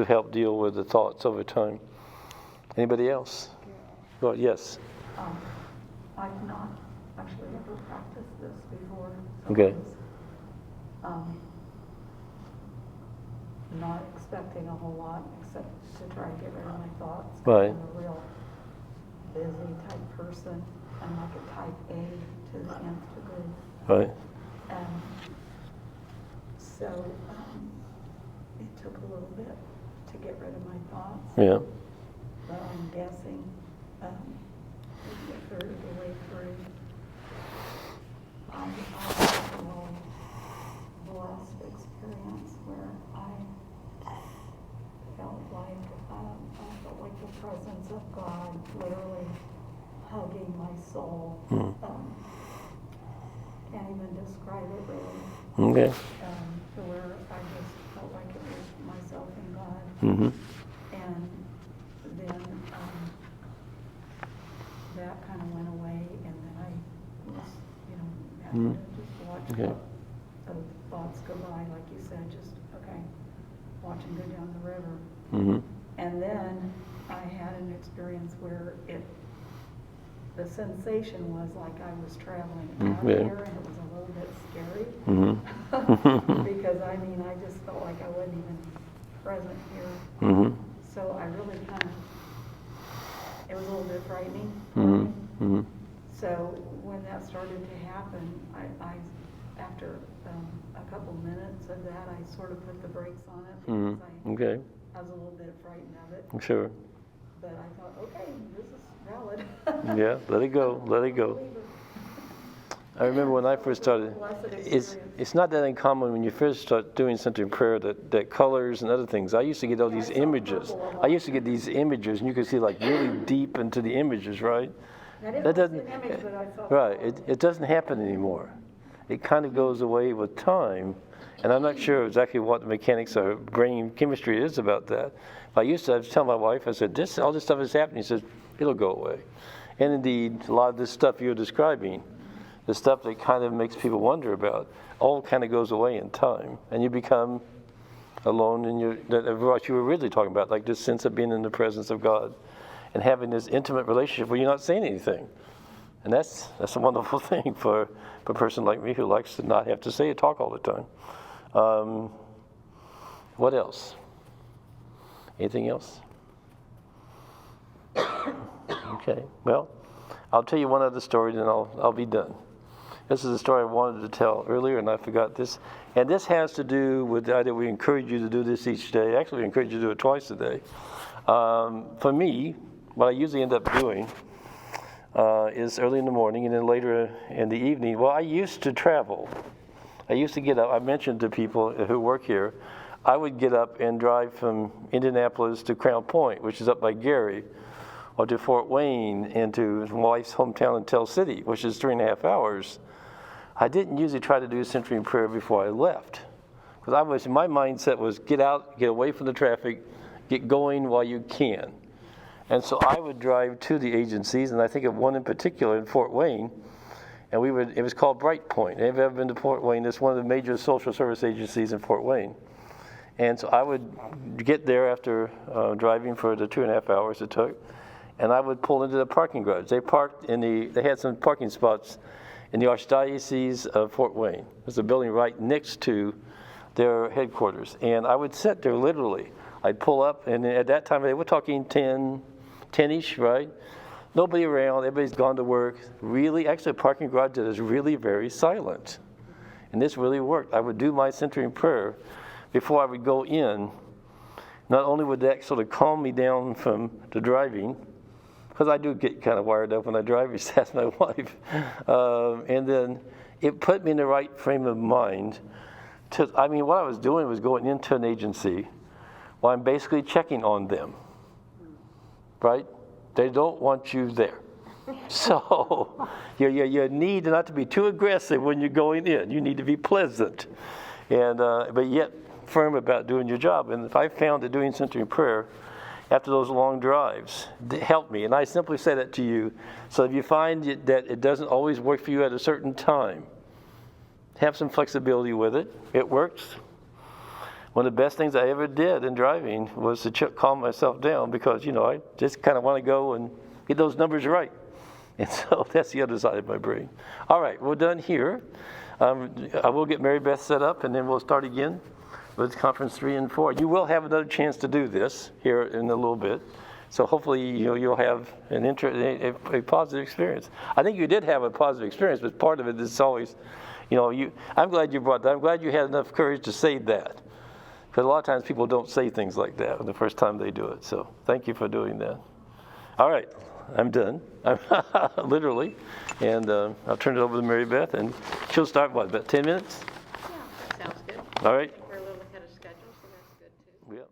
help deal with the thoughts over time. Anybody else? Well, yes. I've not actually ever practiced this before. Okay. Not expecting a whole lot except to try to get rid of my thoughts. Right. I'm a real busy type person. I'm like a type A to the nth degree. Right. And so it took a little bit to get rid of my thoughts. Yeah. But I'm guessing maybe a third of the way through, I had a really blessed experience where I felt like the presence of God literally hugging my soul. Can't even describe it really. Okay. To where I just felt like it was myself and God. Mm-hmm. And then that kind of went away, and then I was, having to just watch the thoughts go by, like you said, just, watch them go down the river. Mm-hmm. And then I had an experience where the sensation was like I was traveling out here, and it was a little bit scary. Mm-hmm. Because, I just felt like I wasn't even present here. Mm-hmm. So I really it was a little bit frightening. Mm-hmm. Mm-hmm. So when that started to happen, I after a couple minutes of that, I sort of put the brakes on it because I was a little bit frightened of it. Sure. But I thought, okay, this is valid. Yeah, let it go. I remember when I first started, it's not that uncommon when you first start doing centering prayer that colors and other things. I used to get all these images. I used to get these images, and you could see like really deep into the images, right? That doesn't, right, it doesn't happen anymore. It kind of goes away with time, and I'm not sure exactly what the mechanics of brain chemistry is about that. I used to tell my wife, I said, all this stuff is happening. She says, it'll go away. And indeed, a lot of this stuff you're describing, the stuff that kind of makes people wonder about, all kind of goes away in time, and you become alone in what you were really talking about, like this sense of being in the presence of God and having this intimate relationship where you're not saying anything. And that's a wonderful thing for a person like me who likes to not have to say or talk all the time. What else? Anything else? Okay, well, I'll tell you one other story, then I'll be done. This is a story I wanted to tell earlier, and I forgot this. And this has to do with the idea we encourage you to do this each day. Actually, we encourage you to do it twice a day. For me, what I usually end up doing is early in the morning and then later in the evening. Well, I used to travel. I used to get up. I mentioned to people who work here, I would get up and drive from Indianapolis to Crown Point, which is up by Gary, or to Fort Wayne, and to my wife's hometown in Tell City, which is 3.5 hours. I didn't usually try to do centering prayer before I left, because my mindset was get out, get away from the traffic, get going while you can. And so I would drive to the agencies, and I think of one in particular in Fort Wayne, And it was called Bright Point. If you've ever been to Fort Wayne, it's one of the major social service agencies in Fort Wayne. And so I would get there after driving for the 2.5 hours it took, and I would pull into the parking garage. They had some parking spots in the Archdiocese of Fort Wayne. There's a building right next to their headquarters. And I would sit there literally. I'd pull up, and at that time, they were talking 10-ish, right? Nobody around, everybody's gone to work. Really, actually, a parking garage that is really very silent. And this really worked. I would do my centering prayer before I would go in. Not only would that sort of calm me down from the driving, because I do get kind of wired up when I drive, just ask my wife. And then it put me in the right frame of mind. What I was doing was going into an agency while I'm basically checking on them, right? They don't want you there. So you need not to be too aggressive when you're going in. You need to be pleasant, but yet firm about doing your job. And I found that doing centering prayer after those long drives helped me. And I simply say that to you. So if you find that it doesn't always work for you at a certain time, have some flexibility with it. It works. One of the best things I ever did in driving was to calm myself down because, I just kind of want to go and get those numbers right. And so that's the other side of my brain. All right, we're done here. I will get Mary Beth set up, and then we'll start again with conference 3 and 4. You will have another chance to do this here in a little bit. So hopefully you'll have a positive experience. I think you did have a positive experience, but part of it is always, I'm glad you brought that. I'm glad you had enough courage to say that. Because a lot of times people don't say things like that the first time they do it. So thank you for doing that. All right, I'm done, literally. And I'll turn it over to Mary Beth, and she'll start, about 10 minutes? Yeah, that sounds good. All right. We're a little ahead of schedule, so that's good too. Yeah.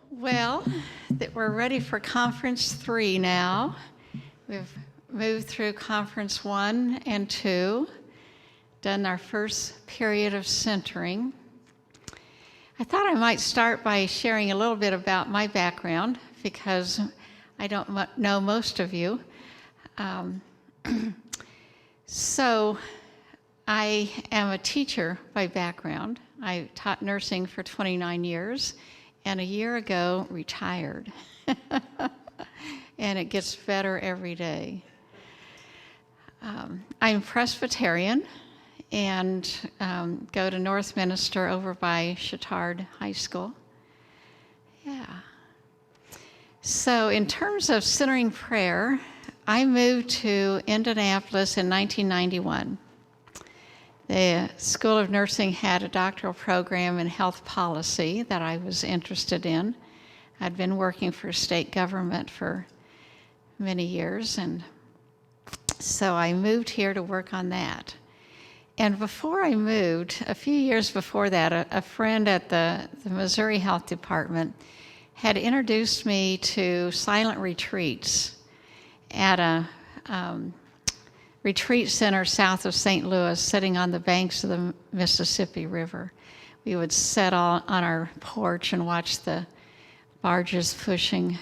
Well, that we're ready for Conference 3 now. We've moved through Conference 1 and 2, done our first period of centering. I thought I might start by sharing a little bit about my background because I don't know most of you. So I am a teacher by background. I taught nursing for 29 years. And a year ago, retired. And it gets better every day. I'm Presbyterian and go to North Minister over by Chittard High School. Yeah. So in terms of centering prayer, I moved to Indianapolis in 1991. The School of Nursing had a doctoral program in health policy that I was interested in. I'd been working for state government for many years, and so I moved here to work on that. And before I moved, a few years before that, a friend at the Missouri Health Department had introduced me to silent retreats at a retreat center south of St. Louis, sitting on the banks of the Mississippi River. We would sit on our porch and watch the barges pushing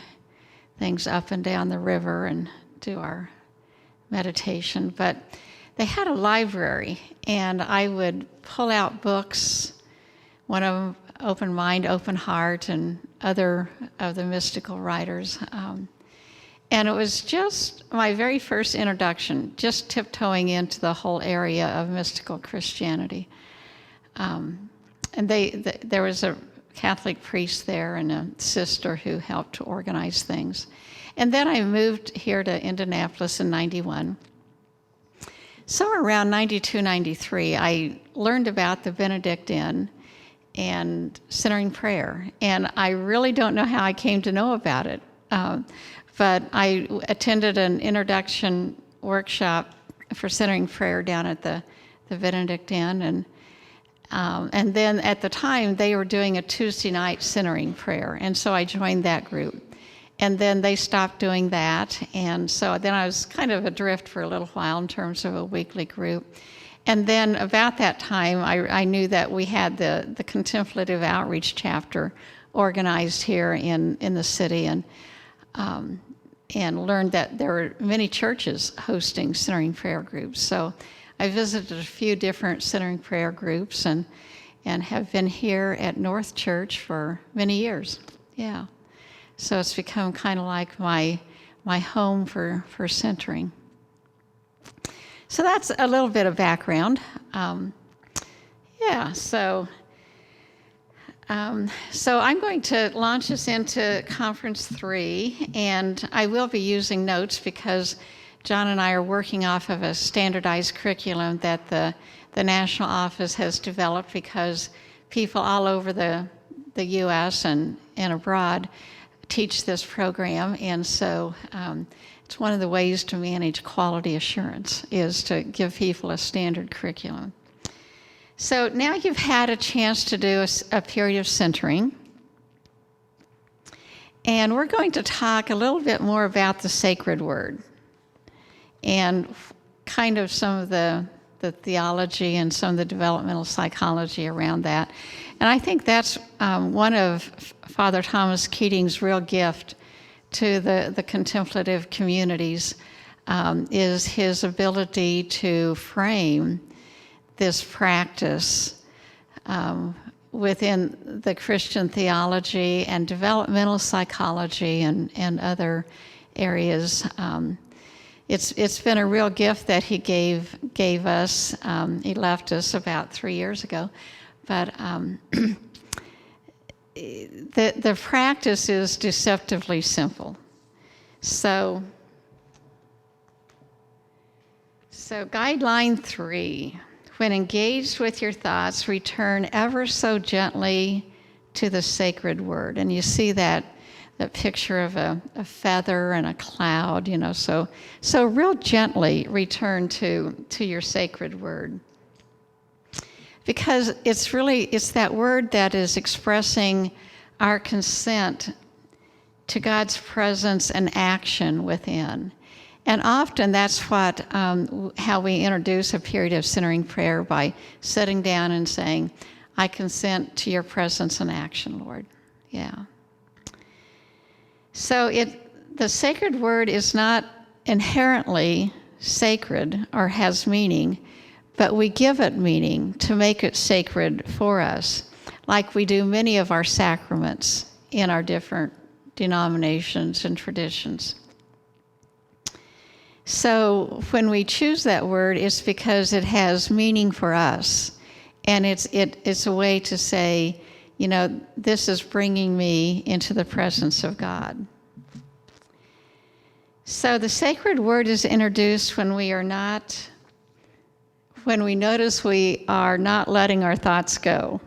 things up and down the river and do our meditation. But they had a library, and I would pull out books, one of them, Open Mind, Open Heart, and other of the mystical writers. And it was just my very first introduction, just tiptoeing into the whole area of mystical Christianity. And there was a Catholic priest there and a sister who helped to organize things. And then I moved here to Indianapolis in 91. Somewhere around 92, 93, I learned about the Benedictine and centering prayer. And I really don't know how I came to know about it. But I attended an introduction workshop for centering prayer down at the Benedictine, and then at the time they were doing a Tuesday night centering prayer, and so I joined that group. And then they stopped doing that. And so then I was kind of adrift for a little while in terms of a weekly group. And then about that time, I knew that we had the contemplative outreach chapter organized here in the city, and learned that there were many churches hosting centering prayer groups. So I visited a few different centering prayer groups and have been here at North Church for many years. Yeah. So it's become kind of like my home for centering. So that's a little bit of background. So I'm going to launch us into Conference 3, and I will be using notes because John and I are working off of a standardized curriculum that the national office has developed because people all over the U.S. and abroad teach this program, and so it's one of the ways to manage quality assurance is to give people a standard curriculum. So now you've had a chance to do a period of centering, and we're going to talk a little bit more about the sacred word and kind of some of the theology and some of the developmental psychology around that. And I think that's one of Father Thomas Keating's real gift to the contemplative communities is his ability to frame this practice within the Christian theology and developmental psychology and other areas. It's been a real gift that he gave us. He left us about 3 years ago, but the practice is deceptively simple. So guideline 3, when engaged with your thoughts, return ever so gently to the sacred word. And you see that picture of a feather and a cloud, so real gently return to your sacred word. Because it's that word that is expressing our consent to God's presence and action within. And often that's how we introduce a period of centering prayer, by sitting down and saying, I consent to your presence and action, Lord. Yeah. So the sacred word is not inherently sacred or has meaning, but we give it meaning to make it sacred for us, like we do many of our sacraments in our different denominations and traditions. So when we choose that word, it's because it has meaning for us, and it's a way to say, this is bringing me into the presence of God. So the sacred word is introduced when we notice we are not letting our thoughts go.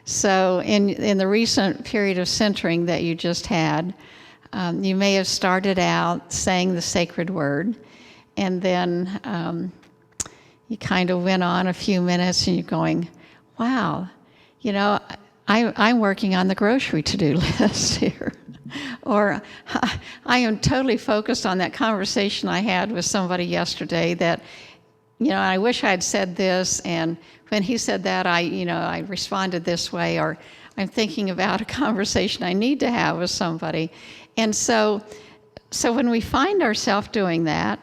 So in the recent period of centering that you just had, you may have started out saying the sacred word, and then you kind of went on a few minutes and you're going, wow, I'm working on the grocery to-do list here. Or I am totally focused on that conversation I had with somebody yesterday that, I wish I had said this, and when he said that, I responded this way, or I'm thinking about a conversation I need to have with somebody. And so when we find ourselves doing that,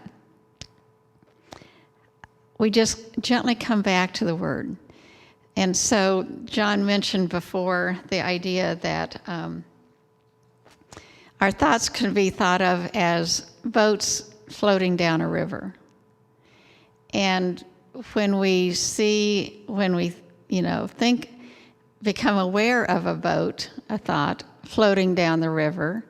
we just gently come back to the word. And so John mentioned before the idea that our thoughts can be thought of as boats floating down a river. And when we think, become aware of a boat, a thought, floating down the river,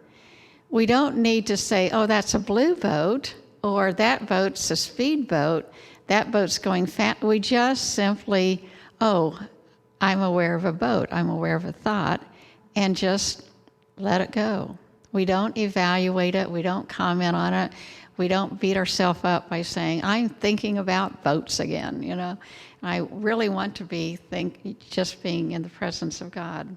we don't need to say, oh, that's a blue boat, or that boat's a speedboat, that boat's going fast. We just simply, oh, I'm aware of a boat, I'm aware of a thought, and just let it go. We don't evaluate it, we don't comment on it, we don't beat ourselves up by saying, I'm thinking about boats again, I really want to be just being in the presence of God.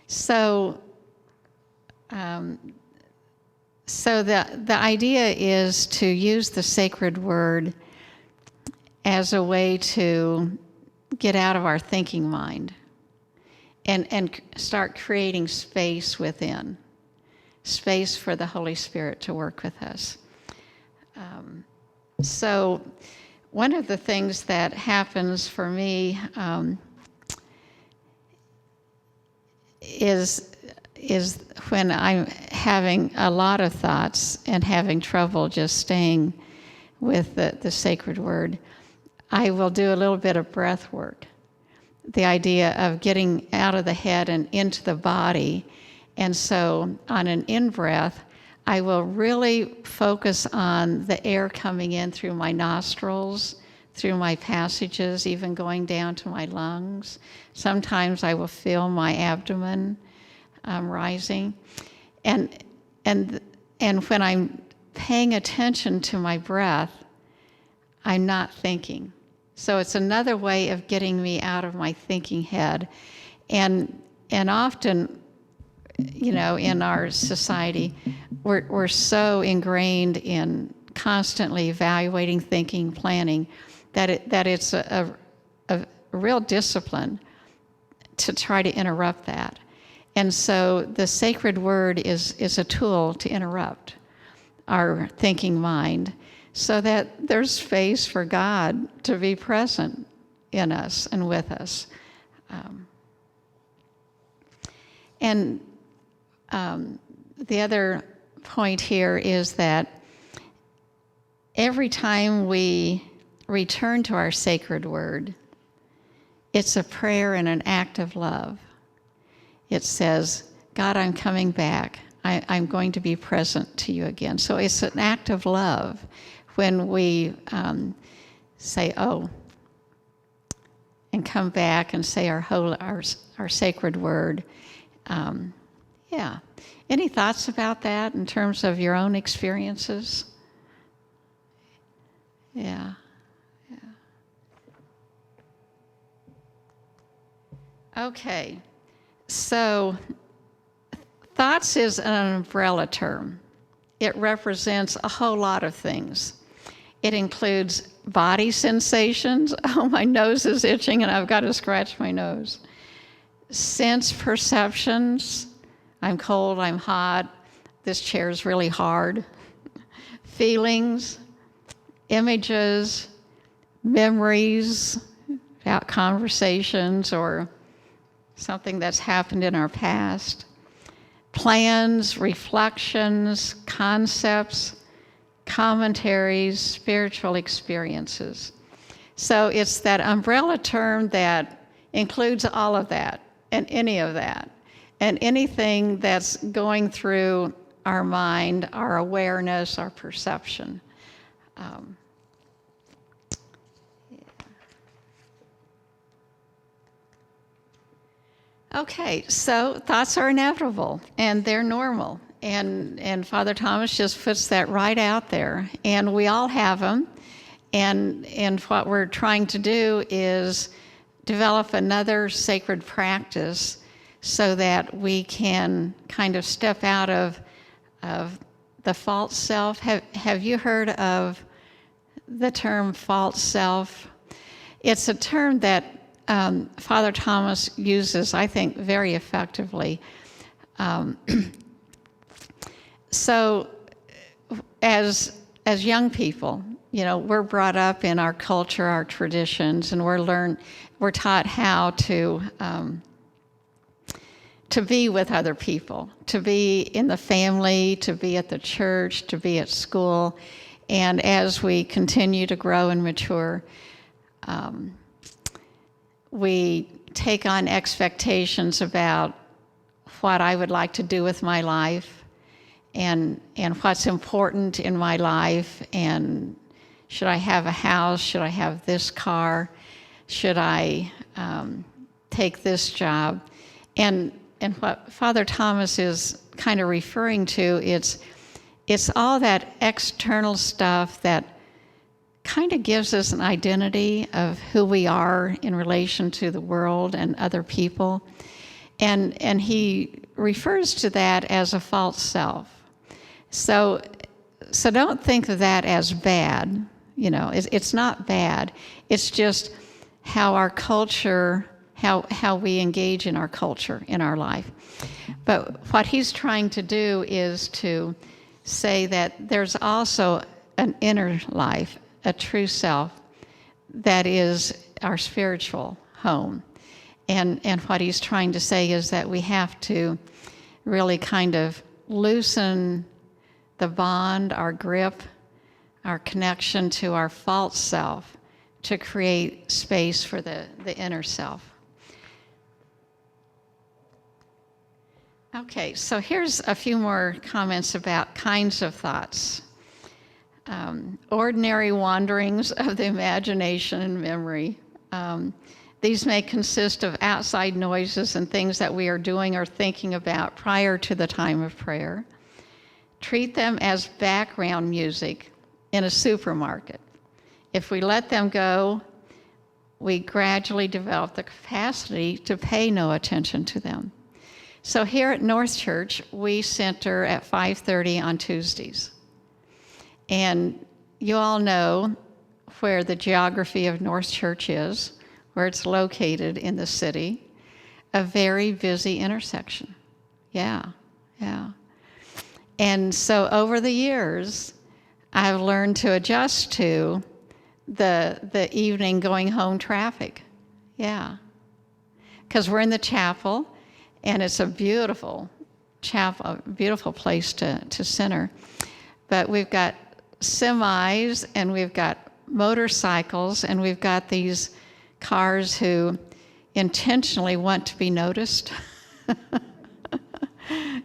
So the idea is to use the sacred word as a way to get out of our thinking mind and start creating space within, space for the Holy Spirit to work with us. So one of the things that happens for me is when I'm having a lot of thoughts and having trouble just staying with the sacred word, I will do a little bit of breath work. The idea of getting out of the head and into the body. And so on an in-breath, I will really focus on the air coming in through my nostrils, through my passages, even going down to my lungs. Sometimes I will feel my abdomen rising. And when I'm paying attention to my breath, I'm not thinking. So it's another way of getting me out of my thinking head. And often, in our society, we're so ingrained in constantly evaluating, thinking, planning, that it's a real discipline to try to interrupt that. And so the sacred word is a tool to interrupt our thinking mind so that there's space for God to be present in us and with us. The other point here is that every time we return to our sacred word, it's a prayer and an act of love. It says, God, I'm coming back. I'm going to be present to you again. So it's an act of love when we say, oh, and come back and say our sacred word. Yeah. Any thoughts about that in terms of your own experiences? Yeah. Okay. So thoughts is an umbrella term. It represents a whole lot of things. It includes body sensations. Oh, my nose is itching and I've got to scratch my nose. Sense perceptions. I'm cold, I'm hot, this chair is really hard. Feelings, images, memories about conversations or something that's happened in our past. Plans, reflections, concepts, commentaries, spiritual experiences. So it's that umbrella term that includes all of that and any of that. And anything that's going through our mind, our awareness, our perception. Okay, so thoughts are inevitable and they're normal. And Father Thomas just puts that right out there. And we all have them. And what we're trying to do is develop another sacred practice so that we can kind of step out of the false self. Have you heard of the term false self? It's a term that Father Thomas uses, I think, very effectively. So as young people, we're brought up in our culture, our traditions, and we're taught how to be with other people, to be in the family, to be at the church, to be at school. And as we continue to grow and mature, we take on expectations about what I would like to do with my life and what's important in my life, and should I have a house, should I have this car, should I take this job. And what Father Thomas is kind of referring to, it's all that external stuff that kind of gives us an identity of who we are in relation to the world and other people. And he refers to that as a false self. So don't think of that as bad. You know, it's not bad. It's just how our culture, how we engage in our culture, in our life. But what he's trying to do is to say that there's also an inner life, a true self, that is our spiritual home. And what he's trying to say is that we have to really kind of loosen the bond, our grip, our connection to our false self to create space for the inner self. Okay, so here's a few more comments about kinds of thoughts. Ordinary wanderings of the imagination and memory. These may consist of outside noises and things that we are doing or thinking about prior to the time of prayer. Treat them as background music in a supermarket. If we let them go, we gradually develop the capacity to pay no attention to them. So here at North Church, we center at 5:30 on Tuesdays. And you all know where the geography of North Church is, where it's located in the city, a very busy intersection. Yeah. And so over the years, I've learned to adjust to the evening going home traffic. Yeah. Because we're in the chapel, and it's a beautiful chapel, a beautiful place to center. But we've got semis, and we've got motorcycles, and we've got these cars who intentionally want to be noticed,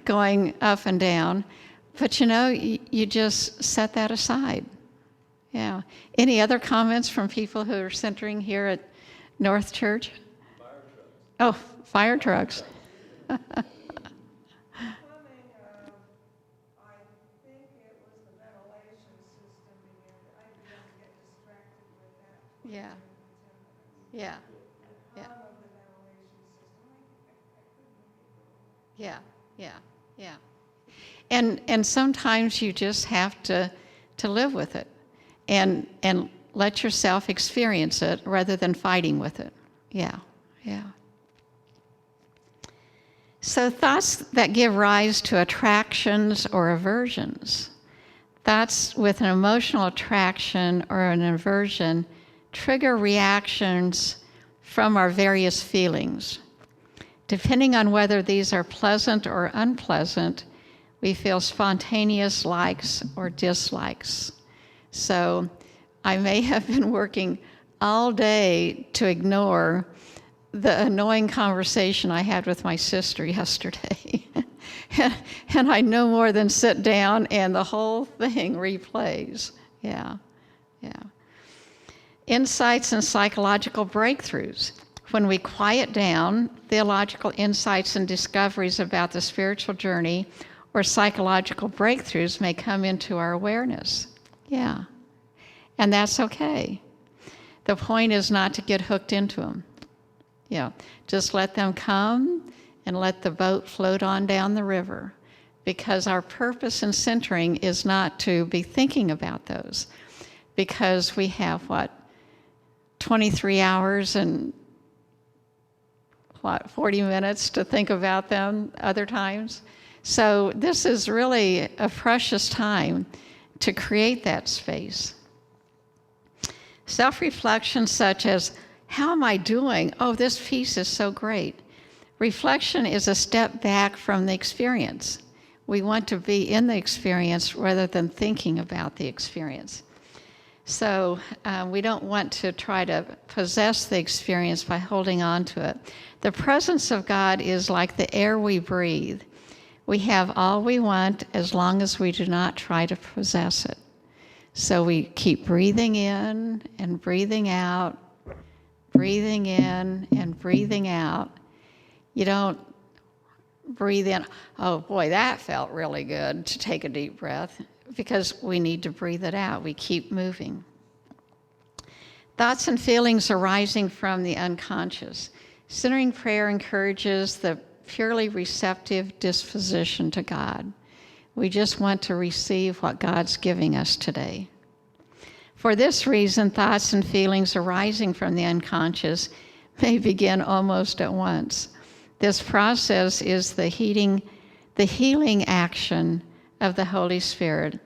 going up and down. But you know, you just set that aside. Yeah. Any other comments from people who are centering here at North Church? Fire trucks. Oh, fire trucks. Yeah. And sometimes you just have to live with it and let yourself experience it rather than fighting with it. Yeah. So thoughts that give rise to attractions or aversions. Thoughts with an emotional attraction or an aversion trigger reactions from our various feelings. Depending on whether these are pleasant or unpleasant, we feel spontaneous likes or dislikes. So I may have been working all day to ignore the annoying conversation I had with my sister yesterday. and I no more than sit down and the whole thing replays. Yeah. Insights and psychological breakthroughs. When we quiet down, theological insights and discoveries about the spiritual journey or psychological breakthroughs may come into our awareness. Yeah. And that's okay. The point is not to get hooked into them. Yeah. Just let them come and let the boat float on down the river, because our purpose in centering is not to be thinking about those, because we have 23 hours and 40 minutes to think about them other times. So this is really a precious time to create that space. Self-reflection such as, how am I doing? Oh, this piece is so great. Reflection is a step back from the experience. We want to be in the experience rather than thinking about the experience. So we don't want to try to possess the experience by holding on to it. The presence of God is like the air we breathe. We have all we want as long as we do not try to possess it. So we keep breathing in and breathing out, breathing in and breathing out. You don't breathe in, oh boy, that felt really good, to take a deep breath, because we need to breathe it out. We keep moving. Thoughts and feelings arising from the unconscious. Centering prayer encourages the purely receptive disposition to God. We just want to receive what God's giving us today. For this reason, thoughts and feelings arising from the unconscious may begin almost at once. This process is the healing action of the Holy Spirit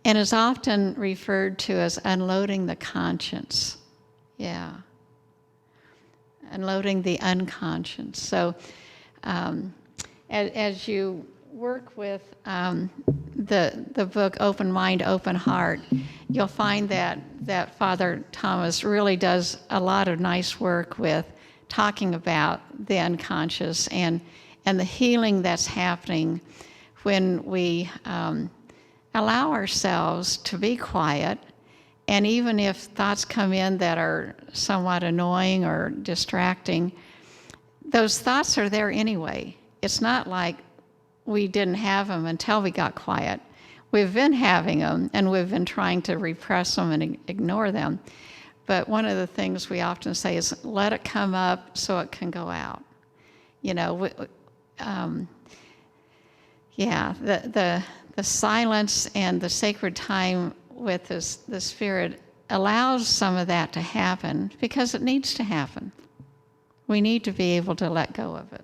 and is often referred to as unloading the conscience. Yeah. Unloading the unconscious. So as you work with the book Open Mind, Open Heart, you'll find that Father Thomas really does a lot of nice work with talking about the unconscious and the healing that's happening when we allow ourselves to be quiet. And even if thoughts come in that are somewhat annoying or distracting, those thoughts are there anyway. It's not like we didn't have them until we got quiet. We've been having them, and we've been trying to repress them and ignore them. But one of the things we often say is, let it come up so it can go out. You know, the silence and the sacred time with the Spirit allows some of that to happen because it needs to happen. We need to be able to let go of it.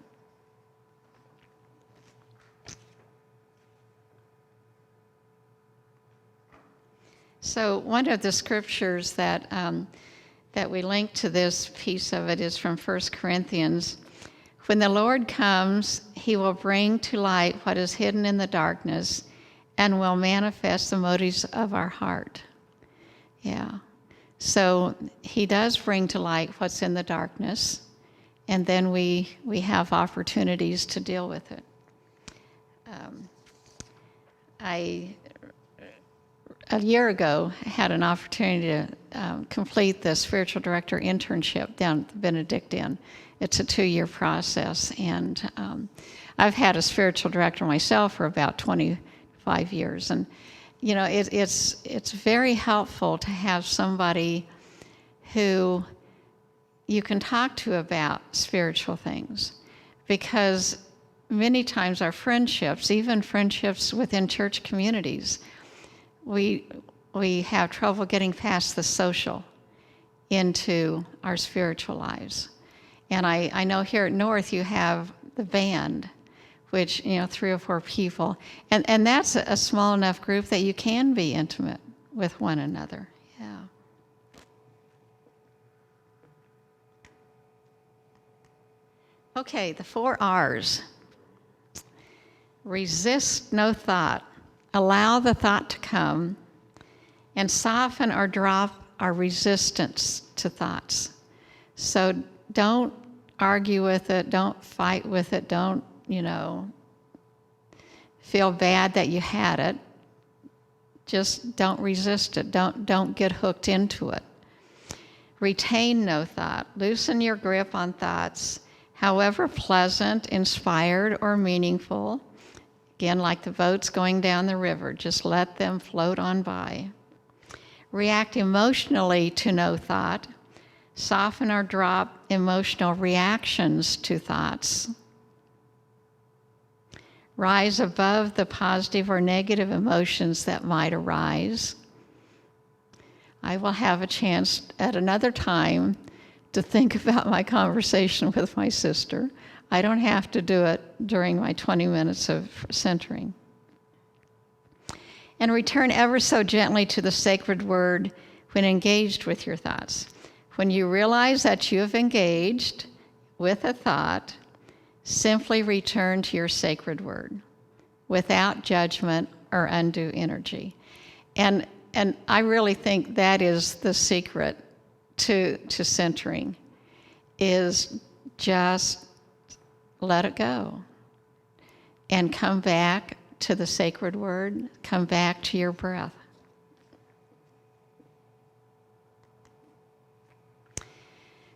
So one of the scriptures that we link to this piece of it is from 1 Corinthians. When the Lord comes, he will bring to light what is hidden in the darkness and will manifest the motives of our heart. Yeah. So he does bring to light what's in the darkness, and then we have opportunities to deal with it. A year ago, I had an opportunity to complete the spiritual director internship down at the Benedictine. It's a 2-year process, and I've had a spiritual director myself for about 25 years. And, you know, it's very helpful to have somebody who you can talk to about spiritual things, because many times our friendships, even friendships within church communities, we have trouble getting past the social into our spiritual lives. And I know here at North you have the band, which, you know, 3 or 4 people. And that's a small enough group that you can be intimate with one another. Yeah. Okay, the 4 R's. Resist no thought. Allow the thought to come, and soften or drop our resistance to thoughts. So don't argue with it, don't fight with it, don't, you know, feel bad that you had it. Just don't resist it, don't get hooked into it. Retain no thought. Loosen your grip on thoughts, however pleasant, inspired, or meaningful. Again, like the boats going down the river, just let them float on by. React emotionally to no thought. Soften or drop emotional reactions to thoughts. Rise above the positive or negative emotions that might arise. I will have a chance at another time to think about my conversation with my sister. I don't have to do it during my 20 minutes of centering. And return ever so gently to the sacred word when engaged with your thoughts. When you realize that you have engaged with a thought, simply return to your sacred word without judgment or undue energy. And I really think that is the secret to centering, is just let it go and come back to the sacred word, come back to your breath.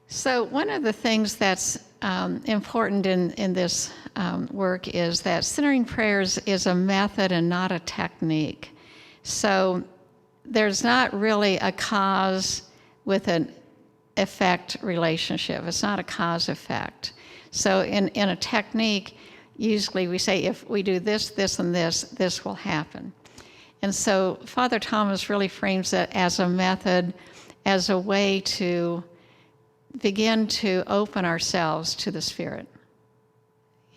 So one of the things that's important in this work is that centering prayers is a method and not a technique. So there's not really a cause with an effect relationship. It's not a cause-effect. So in a technique, usually we say, if we do this, this, and this will happen. And so Father Thomas really frames it as a method, as a way to begin to open ourselves to the Spirit.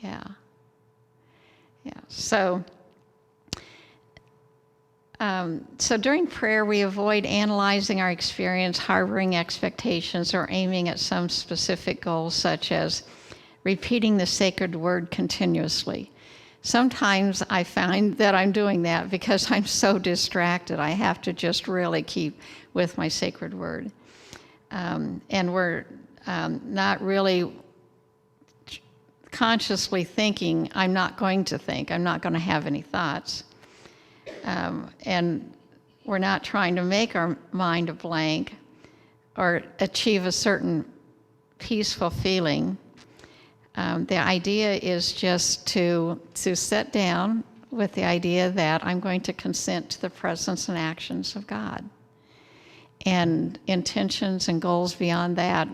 Yeah. So during prayer, we avoid analyzing our experience, harboring expectations, or aiming at some specific goals, such as repeating the sacred word continuously. Sometimes I find that I'm doing that because I'm so distracted. I have to just really keep with my sacred word. And we're not really consciously thinking, I'm not going to think, I'm not going to have any thoughts. And we're not trying to make our mind a blank or achieve a certain peaceful feeling. The idea is just to sit down with the idea that I'm going to consent to the presence and actions of God. And intentions and goals beyond that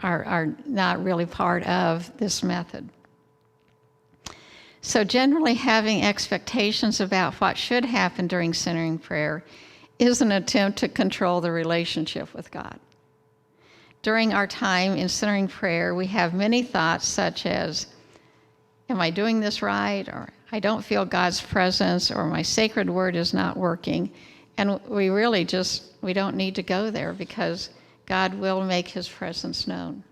are not really part of this method. So generally, having expectations about what should happen during centering prayer is an attempt to control the relationship with God. During our time in centering prayer, we have many thoughts such as, am I doing this right? Or I don't feel God's presence, or my sacred word is not working. And we really we don't need to go there, because God will make his presence known.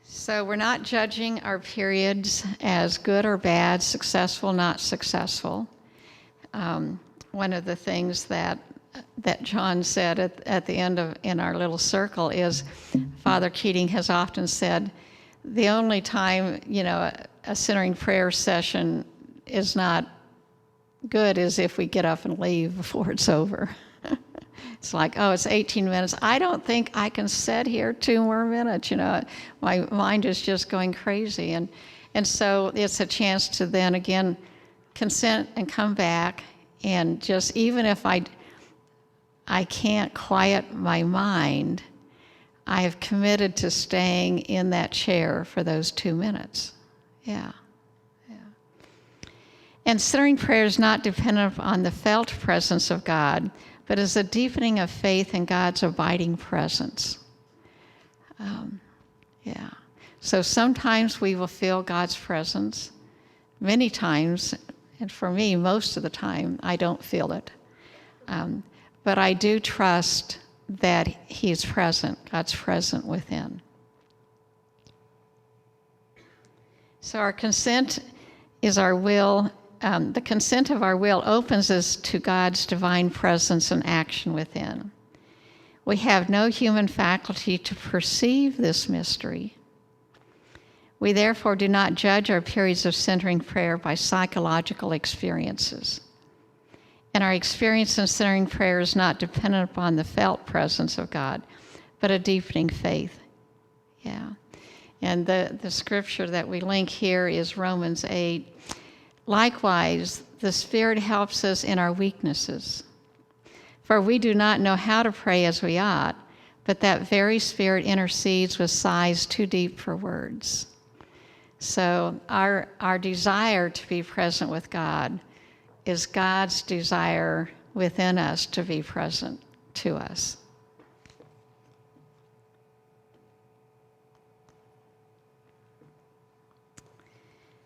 So we're not judging our periods as good or bad, successful, not successful. One of the things that John said at the end in our little circle is, Father Keating has often said, the only time, a centering prayer session is not good is if we get up and leave before it's over. It's like, oh, it's 18 minutes. I don't think I can sit here 2 more minutes. My mind is just going crazy. And so it's a chance to then again consent and come back, and just, even if I can't quiet my mind, I have committed to staying in that chair for those 2 minutes. Yeah. And centering prayer is not dependent on the felt presence of God, but is a deepening of faith in God's abiding presence. So sometimes we will feel God's presence. Many times, and for me, most of the time, I don't feel it. But I do trust that he's present, God's present within. So our consent is our will. The consent of our will opens us to God's divine presence and action within. We have no human faculty to perceive this mystery. We therefore do not judge our periods of centering prayer by psychological experiences. And our experience in centering prayer is not dependent upon the felt presence of God, but a deepening faith. Yeah. And the scripture that we link here is Romans 8. Likewise, the Spirit helps us in our weaknesses. For we do not know how to pray as we ought, but that very Spirit intercedes with sighs too deep for words. So our desire to be present with God is God's desire within us to be present to us.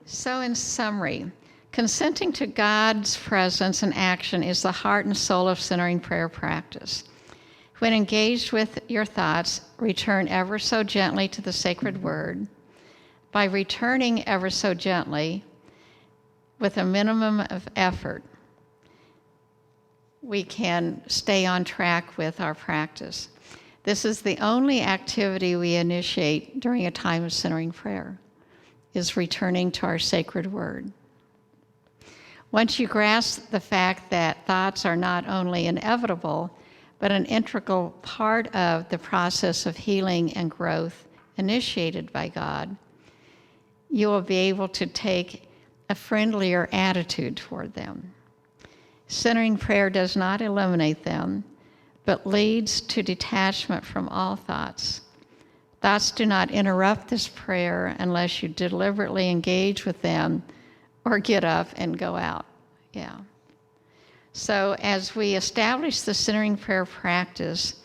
So in summary, consenting to God's presence and action is the heart and soul of centering prayer practice. When engaged with your thoughts, return ever so gently to the sacred word. By returning ever so gently, with a minimum of effort, we can stay on track with our practice. This is the only activity we initiate during a time of centering prayer, is returning to our sacred word. Once you grasp the fact that thoughts are not only inevitable, but an integral part of the process of healing and growth initiated by God, you will be able to take a friendlier attitude toward them. Centering prayer does not eliminate them, but leads to detachment from all thoughts. Thoughts do not interrupt this prayer unless you deliberately engage with them or get up and go out. Yeah. So as we establish the centering prayer practice,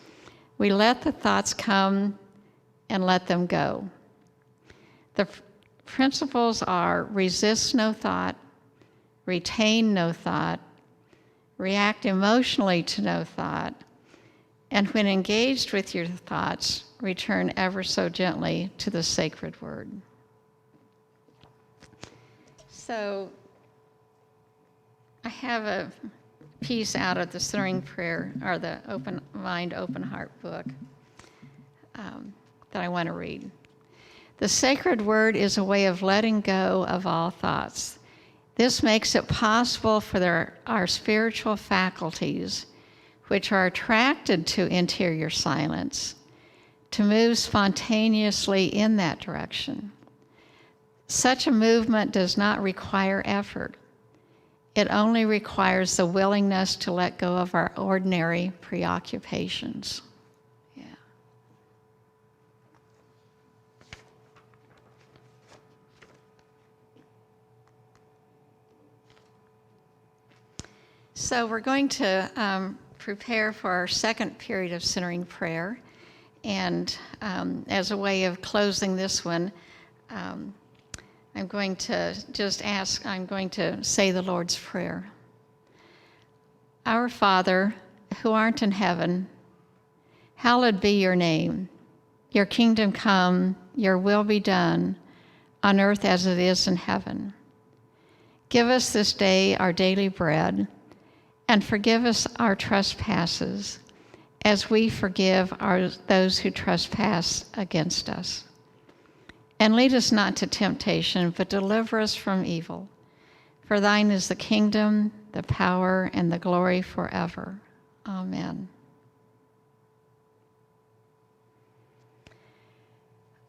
we let the thoughts come and let them go. The principles are resist no thought, retain no thought, react emotionally to no thought, and when engaged with your thoughts, return ever so gently to the sacred word. So I have a piece out of the centering prayer, or the open mind, open heart book that I want to read. The sacred word is a way of letting go of all thoughts. This makes it possible for our spiritual faculties, which are attracted to interior silence, to move spontaneously in that direction. Such a movement does not require effort. It only requires the willingness to let go of our ordinary preoccupations. Yeah. So we're going to prepare for our second period of centering prayer. And as a way of closing this one, I'm going to say the Lord's Prayer. Our Father, who art in heaven, hallowed be your name. Your kingdom come, your will be done, on earth as it is in heaven. Give us this day our daily bread, and forgive us our trespasses, as we forgive those who trespass against us. And lead us not to temptation, but deliver us from evil. For thine is the kingdom, the power, and the glory forever. Amen.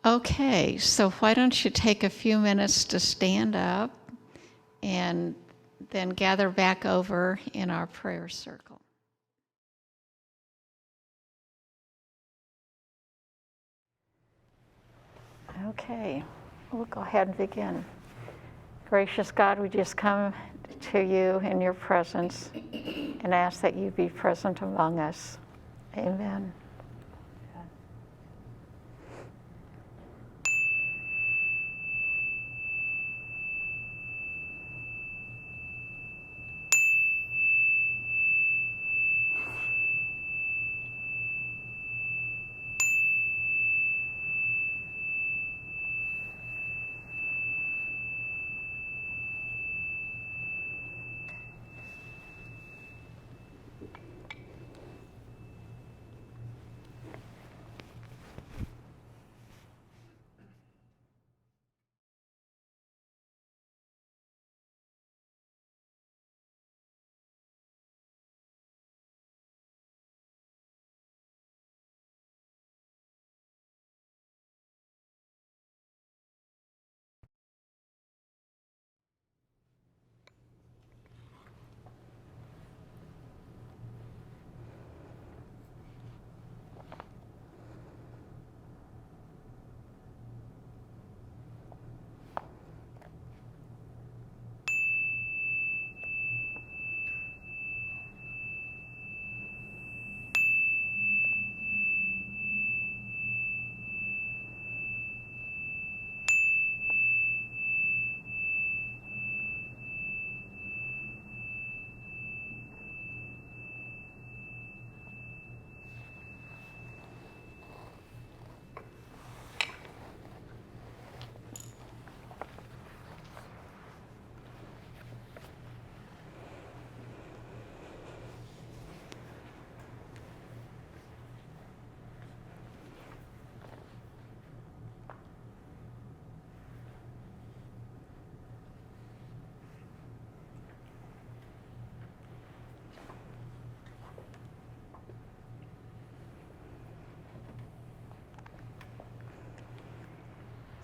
Okay, so why don't you take a few minutes to stand up and then gather back over in our prayer circle. Okay, we'll go ahead and begin. Gracious God, we just come to you in your presence and ask that you be present among us. Amen.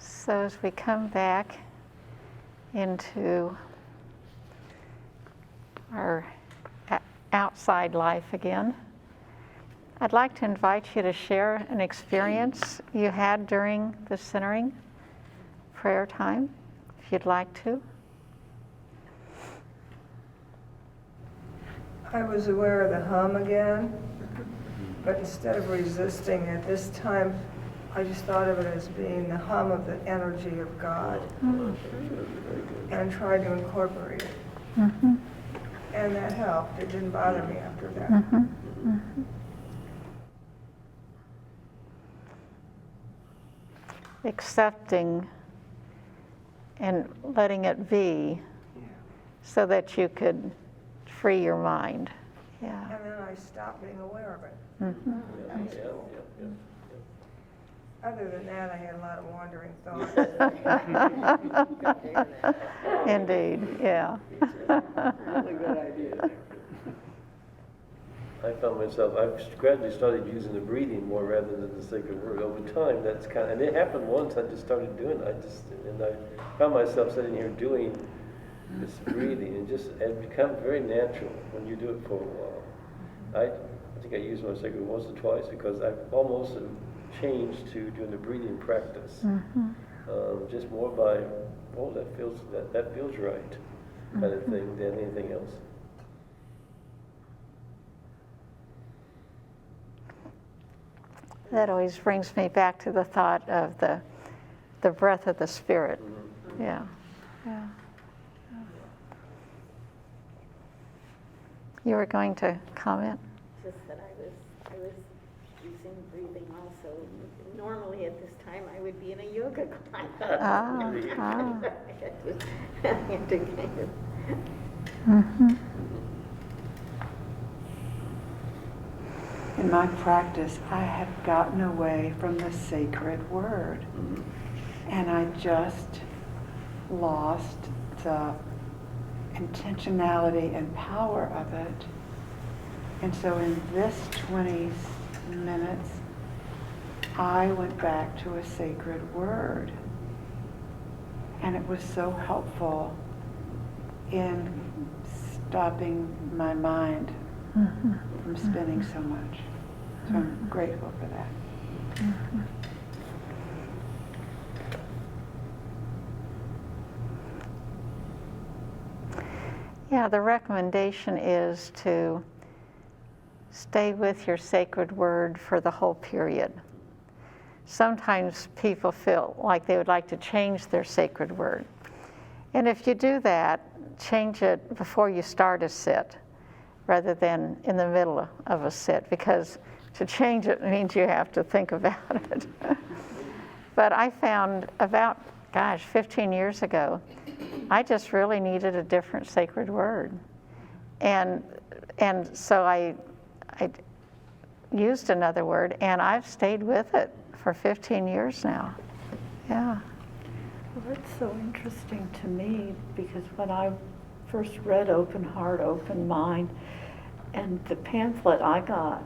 So as we come back into our outside life again, I'd like to invite you to share an experience you had during the centering prayer time, if you'd like to. I was aware of the hum again, but instead of resisting it this time, I just thought of it as being the hum of the energy of God and tried to incorporate it. And that helped. It didn't bother me after that. Accepting and letting it be so that you could free your mind. Yeah. And then I stopped being aware of it. Other than that, I had a lot of wandering thoughts. Indeed, yeah. Really good idea. I found myself, I've gradually started using the breathing more rather than the sacred word. Over time, that's kind of, and it happened once, I just started doing it. And I found myself sitting here doing this breathing, and it becomes very natural when you do it for a while. I think I used my sacred once or twice because I've almost changed to doing the breathing practice. Just more by, oh, that feels right, kind of thing, than anything else. That always brings me back to the thought of the breath of the Spirit. Yeah. You were going to comment? Just that I was using breathing also. Normally at this time I would be in a yoga class. I had to kind of. In my practice, I have gotten away from the sacred word, and I just lost the intentionality and power of it. And so in this 20 minutes, I went back to a sacred word. And it was so helpful in stopping my mind from spinning so much. So I'm grateful for that. Yeah, the recommendation is to stay with your sacred word for the whole period. Sometimes people feel like they would like to change their sacred word. And if you do that, change it before you start a sit rather than in the middle of a sit, because to change it means you have to think about it. But I found about, 15 years ago, I just really needed a different sacred word. And so I used another word, and I've stayed with it for 15 years now. Yeah. Well, that's so interesting to me, because when I first read Open Heart, Open Mind, and the pamphlet I got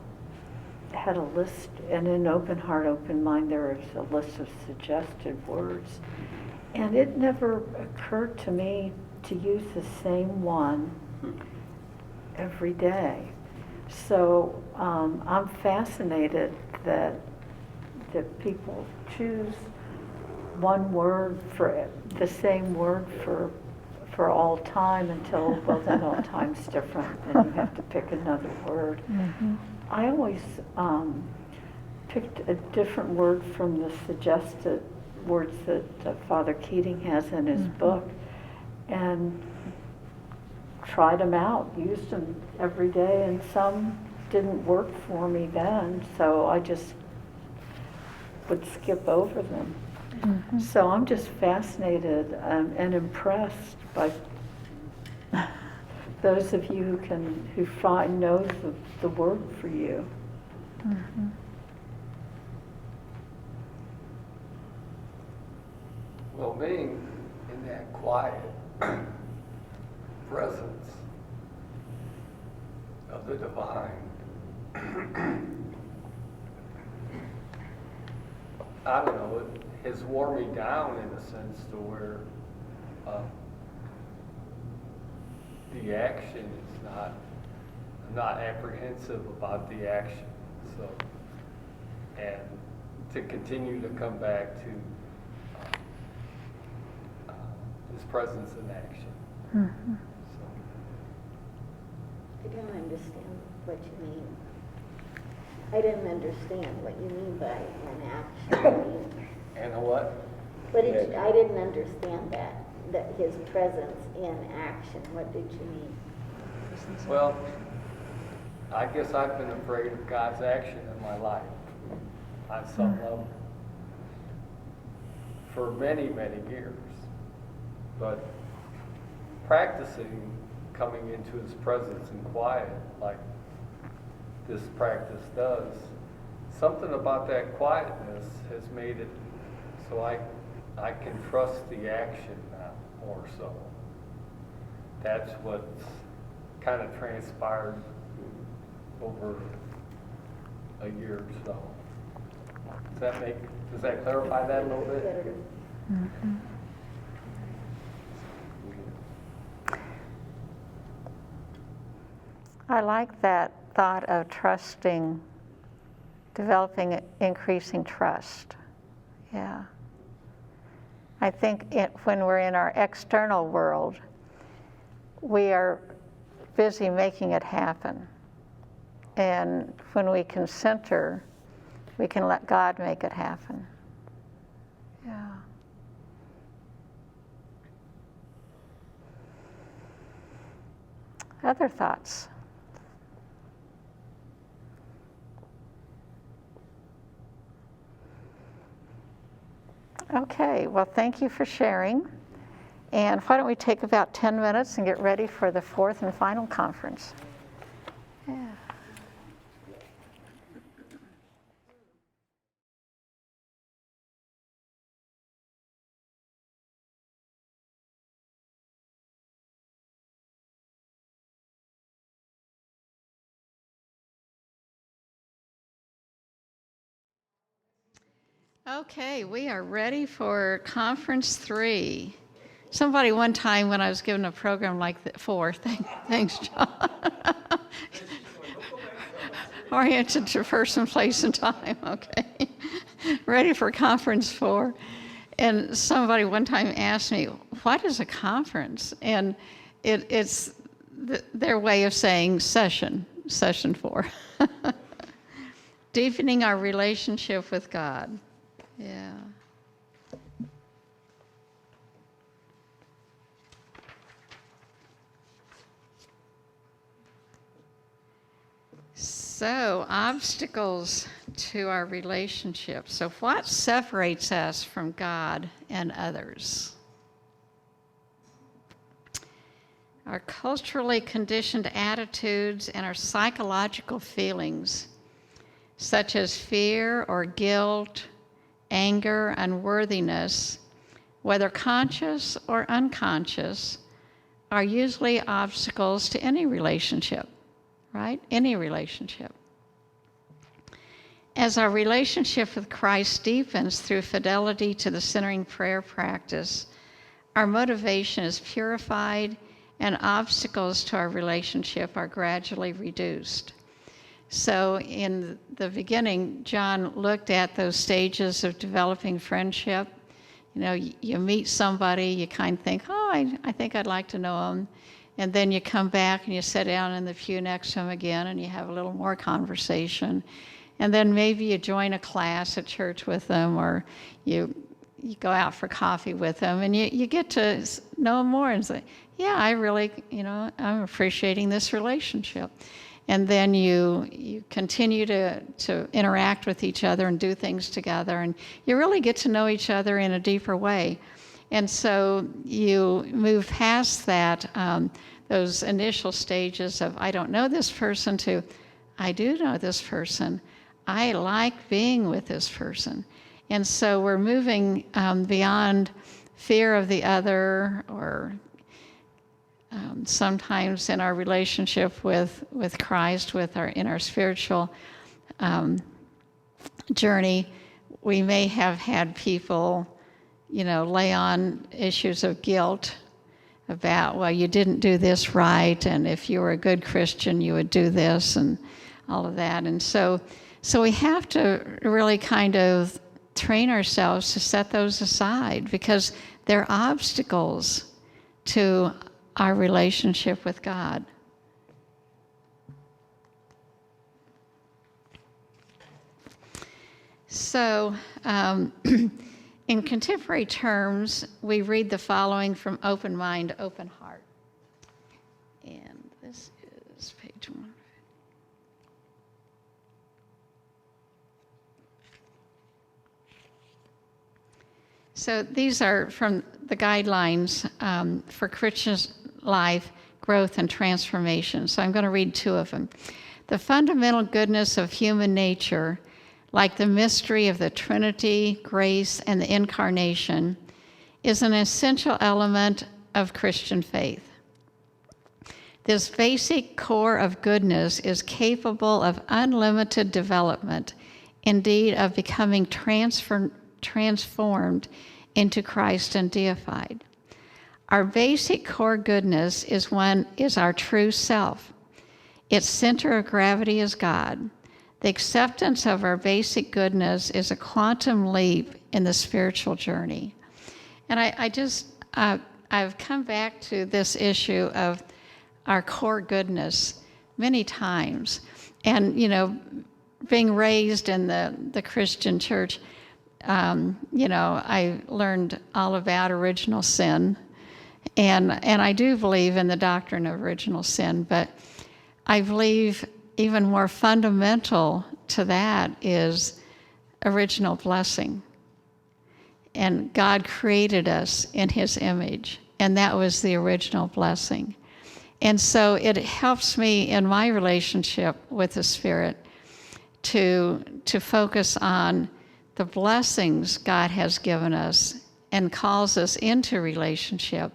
had a list, and in Open Heart, Open Mind, there is a list of suggested words. And it never occurred to me to use the same one every day. So I'm fascinated that people choose one word for the same word for all time until, well, then all time's different and you have to pick another word. I always picked a different word from the suggested words that Father Keating has in his book and tried them out, used them every day, and some didn't work for me then, so I just would skip over them. So I'm just fascinated and impressed by those of you who know the word for you. Well, being in that quiet presence of the divine, I don't know, it has worn me down in a sense to where the action is not, I'm not apprehensive about the actions. So, and to continue to come back to His presence in action. Mm-hmm. So. I don't understand what you mean. I didn't understand what you mean by an action. And a what? I didn't understand that his presence in action. What did you mean? Well, I guess I've been afraid of God's action in my life on some level for many, many years. But practicing coming into His presence in quiet, like this practice does, something about that quietness has made it so I can trust the action now more so. That's what's kind of transpired over a year or so. Does that clarify that a little bit? Mm-hmm. I like that thought of trusting, developing, increasing trust. Yeah. I think when we're in our external world, we are busy making it happen. And when we can center, we can let God make it happen. Yeah. Other thoughts? Okay, well, thank you for sharing. And why don't we take about 10 minutes and get ready for the fourth and final conference? Yeah. Okay, we are ready for conference 3. Somebody one time when I was given a program like that, 4, thanks, John. Oriented to person, place, and time, okay. Ready for conference 4. And somebody one time asked me, what is a conference? And it's their way of saying session 4. Deepening our relationship with God. Yeah. So, obstacles to our relationship. So, what separates us from God and others? Our culturally conditioned attitudes and our psychological feelings, such as fear or guilt, anger, unworthiness, whether conscious or unconscious, are usually obstacles to any relationship, right? Any relationship. As our relationship with Christ deepens through fidelity to the centering prayer practice, our motivation is purified and obstacles to our relationship are gradually reduced. So in the beginning, John looked at those stages of developing friendship. You know, you meet somebody, you kind of think, oh, I think I'd like to know them. And then you come back and you sit down in the pew next to them again and you have a little more conversation. And then maybe you join a class at church with them, or you go out for coffee with them, and you get to know them more and say, yeah, I really, I'm appreciating this relationship. And then you continue to interact with each other and do things together, and you really get to know each other in a deeper way. And so you move past that, those initial stages of I don't know this person to I do know this person. I like being with this person. And so we're moving beyond fear of the other, or sometimes in our relationship with Christ, in our spiritual journey, we may have had people, lay on issues of guilt about, well, you didn't do this right, and if you were a good Christian, you would do this, and all of that. And so So we have to really kind of train ourselves to set those aside because they're obstacles to our relationship with God. So, in contemporary terms, we read the following from Open Mind, Open Heart. And this is page 1. So these are from the guidelines for Christian life, growth, and transformation. So I'm going to read 2 of them. The fundamental goodness of human nature, like the mystery of the Trinity, grace, and the Incarnation, is an essential element of Christian faith. This basic core of goodness is capable of unlimited development, indeed of becoming transformed into Christ and deified. Our basic core goodness is our true self. Its center of gravity is God. The acceptance of our basic goodness is a quantum leap in the spiritual journey. And I've come back to this issue of our core goodness many times. And, being raised in the Christian church, I learned all about original sin. And I do believe in the doctrine of original sin, but I believe even more fundamental to that is original blessing. And God created us in his image, and that was the original blessing. And so it helps me in my relationship with the Spirit to focus on the blessings God has given us and calls us into relationship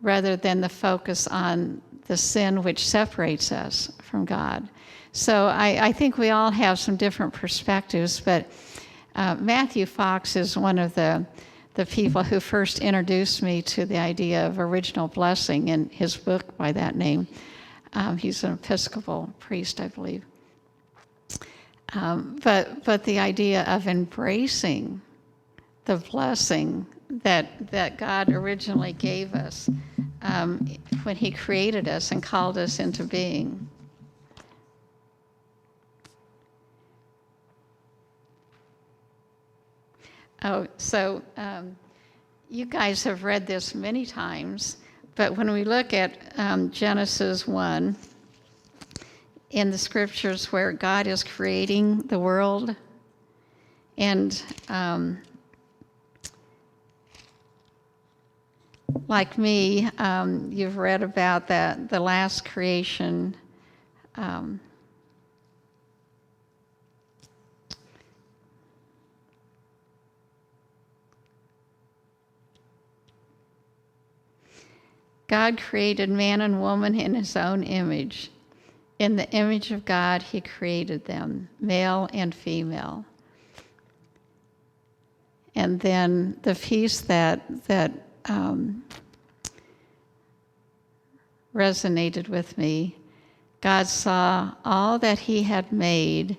rather than the focus on the sin which separates us from God. So I think we all have some different perspectives, but Matthew Fox is one of the people who first introduced me to the idea of original blessing in his book by that name. He's an Episcopal priest, I believe. But the idea of embracing the blessing that God originally gave us when he created us and called us into being. So you guys have read this many times, but when we look at Genesis 1, in the scriptures where God is creating the world, and like me, you've read about the last creation. God created man and woman in his own image. In the image of God, he created them, male and female. And then the piece that resonated with me, God saw all that he had made,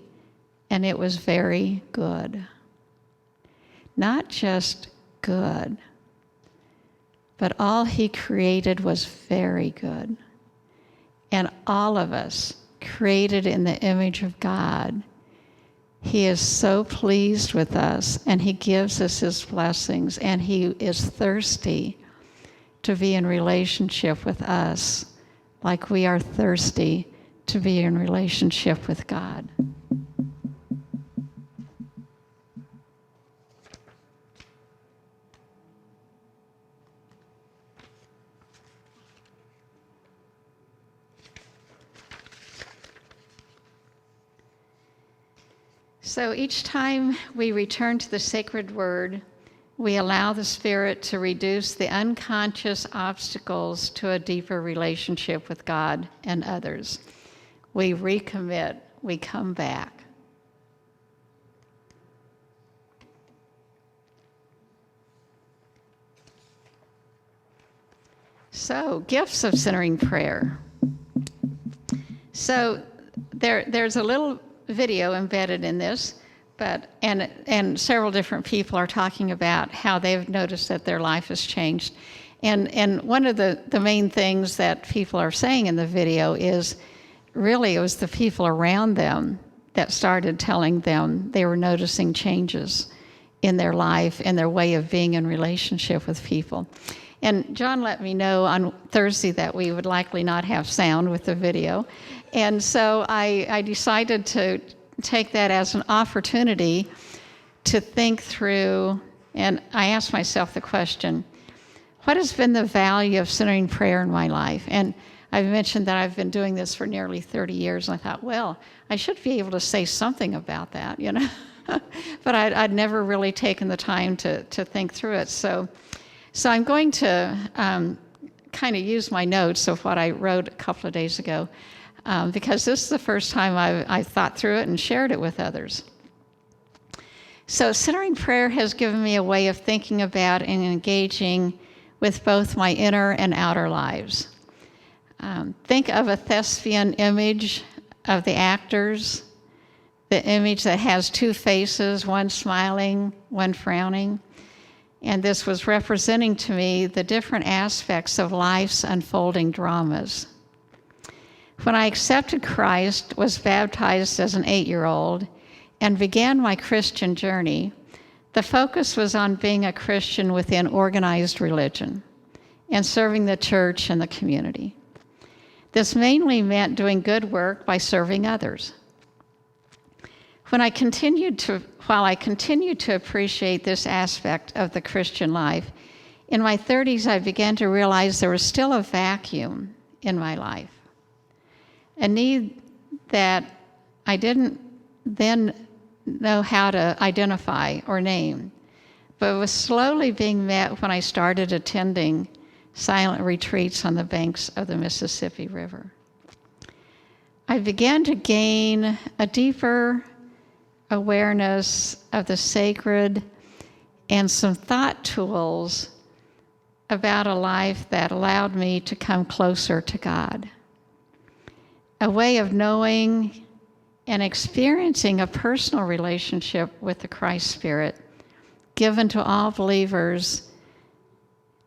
and it was very good. Not just good, but all he created was very good. And all of us, created in the image of God, he is so pleased with us, and he gives us his blessings, and he is thirsty to be in relationship with us, like we are thirsty to be in relationship with God. So each time we return to the sacred word, we allow the Spirit to reduce the unconscious obstacles to a deeper relationship with God and others. We recommit, we come back. So, gifts of centering prayer. So there's a little video embedded in this, and several different people are talking about how they've noticed that their life has changed. And one of the main things that people are saying in the video is really it was the people around them that started telling them they were noticing changes in their life and their way of being in relationship with people. And John let me know on Thursday that we would likely not have sound with the video. And so I decided to take that as an opportunity to think through, and I asked myself the question, what has been the value of centering prayer in my life? And I've mentioned that I've been doing this for nearly 30 years, and I thought, well, I should be able to say something about that, you know? But I'd never really taken the time to think through it. So I'm going to kind of use my notes of what I wrote a couple of days ago, because this is the first time I thought through it and shared it with others. So centering prayer has given me a way of thinking about and engaging with both my inner and outer lives. Think of a thespian image of the actors, the image that has two faces, one smiling, one frowning. And this was representing to me the different aspects of life's unfolding dramas. When I accepted Christ, was baptized as an 8-year-old, and began my Christian journey, the focus was on being a Christian within organized religion and serving the church and the community. This mainly meant doing good work by serving others. While I continued to appreciate this aspect of the Christian life, in my 30s I began to realize there was still a vacuum in my life, a need that I didn't then know how to identify or name, but was slowly being met when I started attending silent retreats on the banks of the Mississippi River. I began to gain a deeper awareness of the sacred and some thought tools about a life that allowed me to come closer to God. A way of knowing and experiencing a personal relationship with the Christ Spirit given to all believers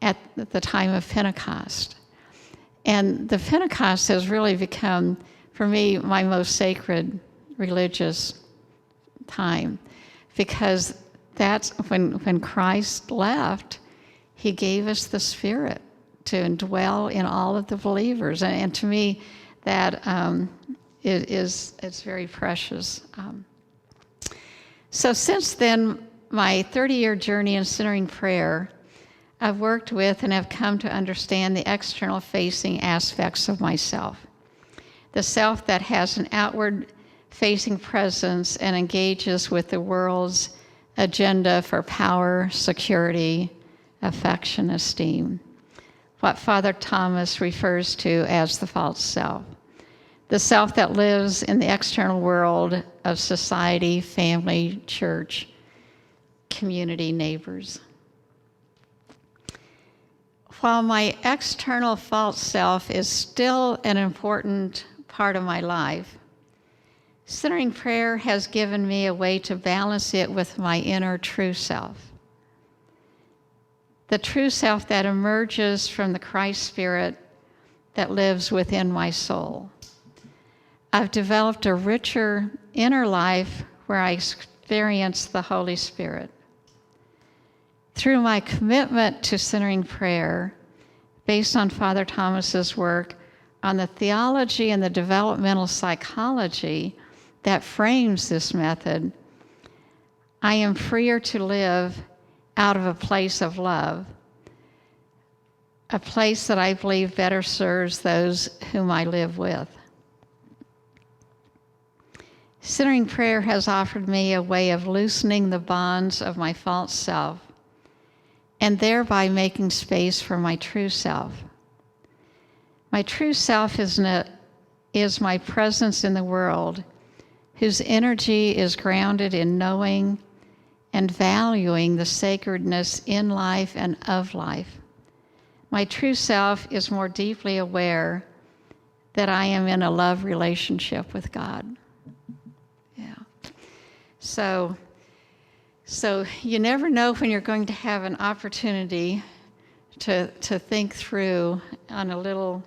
at the time of Pentecost. And the Pentecost has really become, for me, my most sacred religious time, because that's when Christ left, he gave us the Spirit to indwell in all of the believers. And to me, that it's very precious. So since then, my 30-year journey in centering prayer, I've worked with and have come to understand the external facing aspects of myself. The self that has an outward facing presence and engages with the world's agenda for power, security, affection, esteem. What Father Thomas refers to as the false self. The self that lives in the external world of society, family, church, community, neighbors. While my external false self is still an important part of my life, centering prayer has given me a way to balance it with my inner true self. The true self that emerges from the Christ Spirit that lives within my soul. I've developed a richer inner life where I experience the Holy Spirit. Through my commitment to centering prayer, based on Father Thomas's work on the theology and the developmental psychology that frames this method, I am freer to live out of a place of love, a place that I believe better serves those whom I live with. Centering prayer has offered me a way of loosening the bonds of my false self and thereby making space for my true self. My true self is my presence in the world, whose energy is grounded in knowing and valuing the sacredness in life and of life. My true self is more deeply aware that I am in a love relationship with God. So you never know when you're going to have an opportunity to think through on a little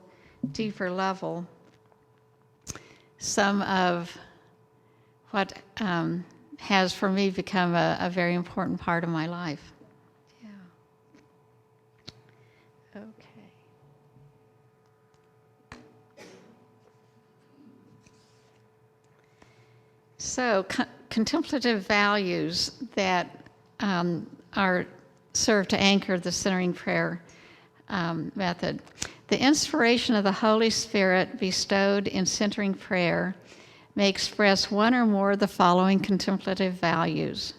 deeper level some of what has for me become a very important part of my life. Yeah. Okay. So contemplative values that serve to anchor the centering prayer method. The inspiration of the Holy Spirit bestowed in centering prayer may express one or more of the following contemplative values.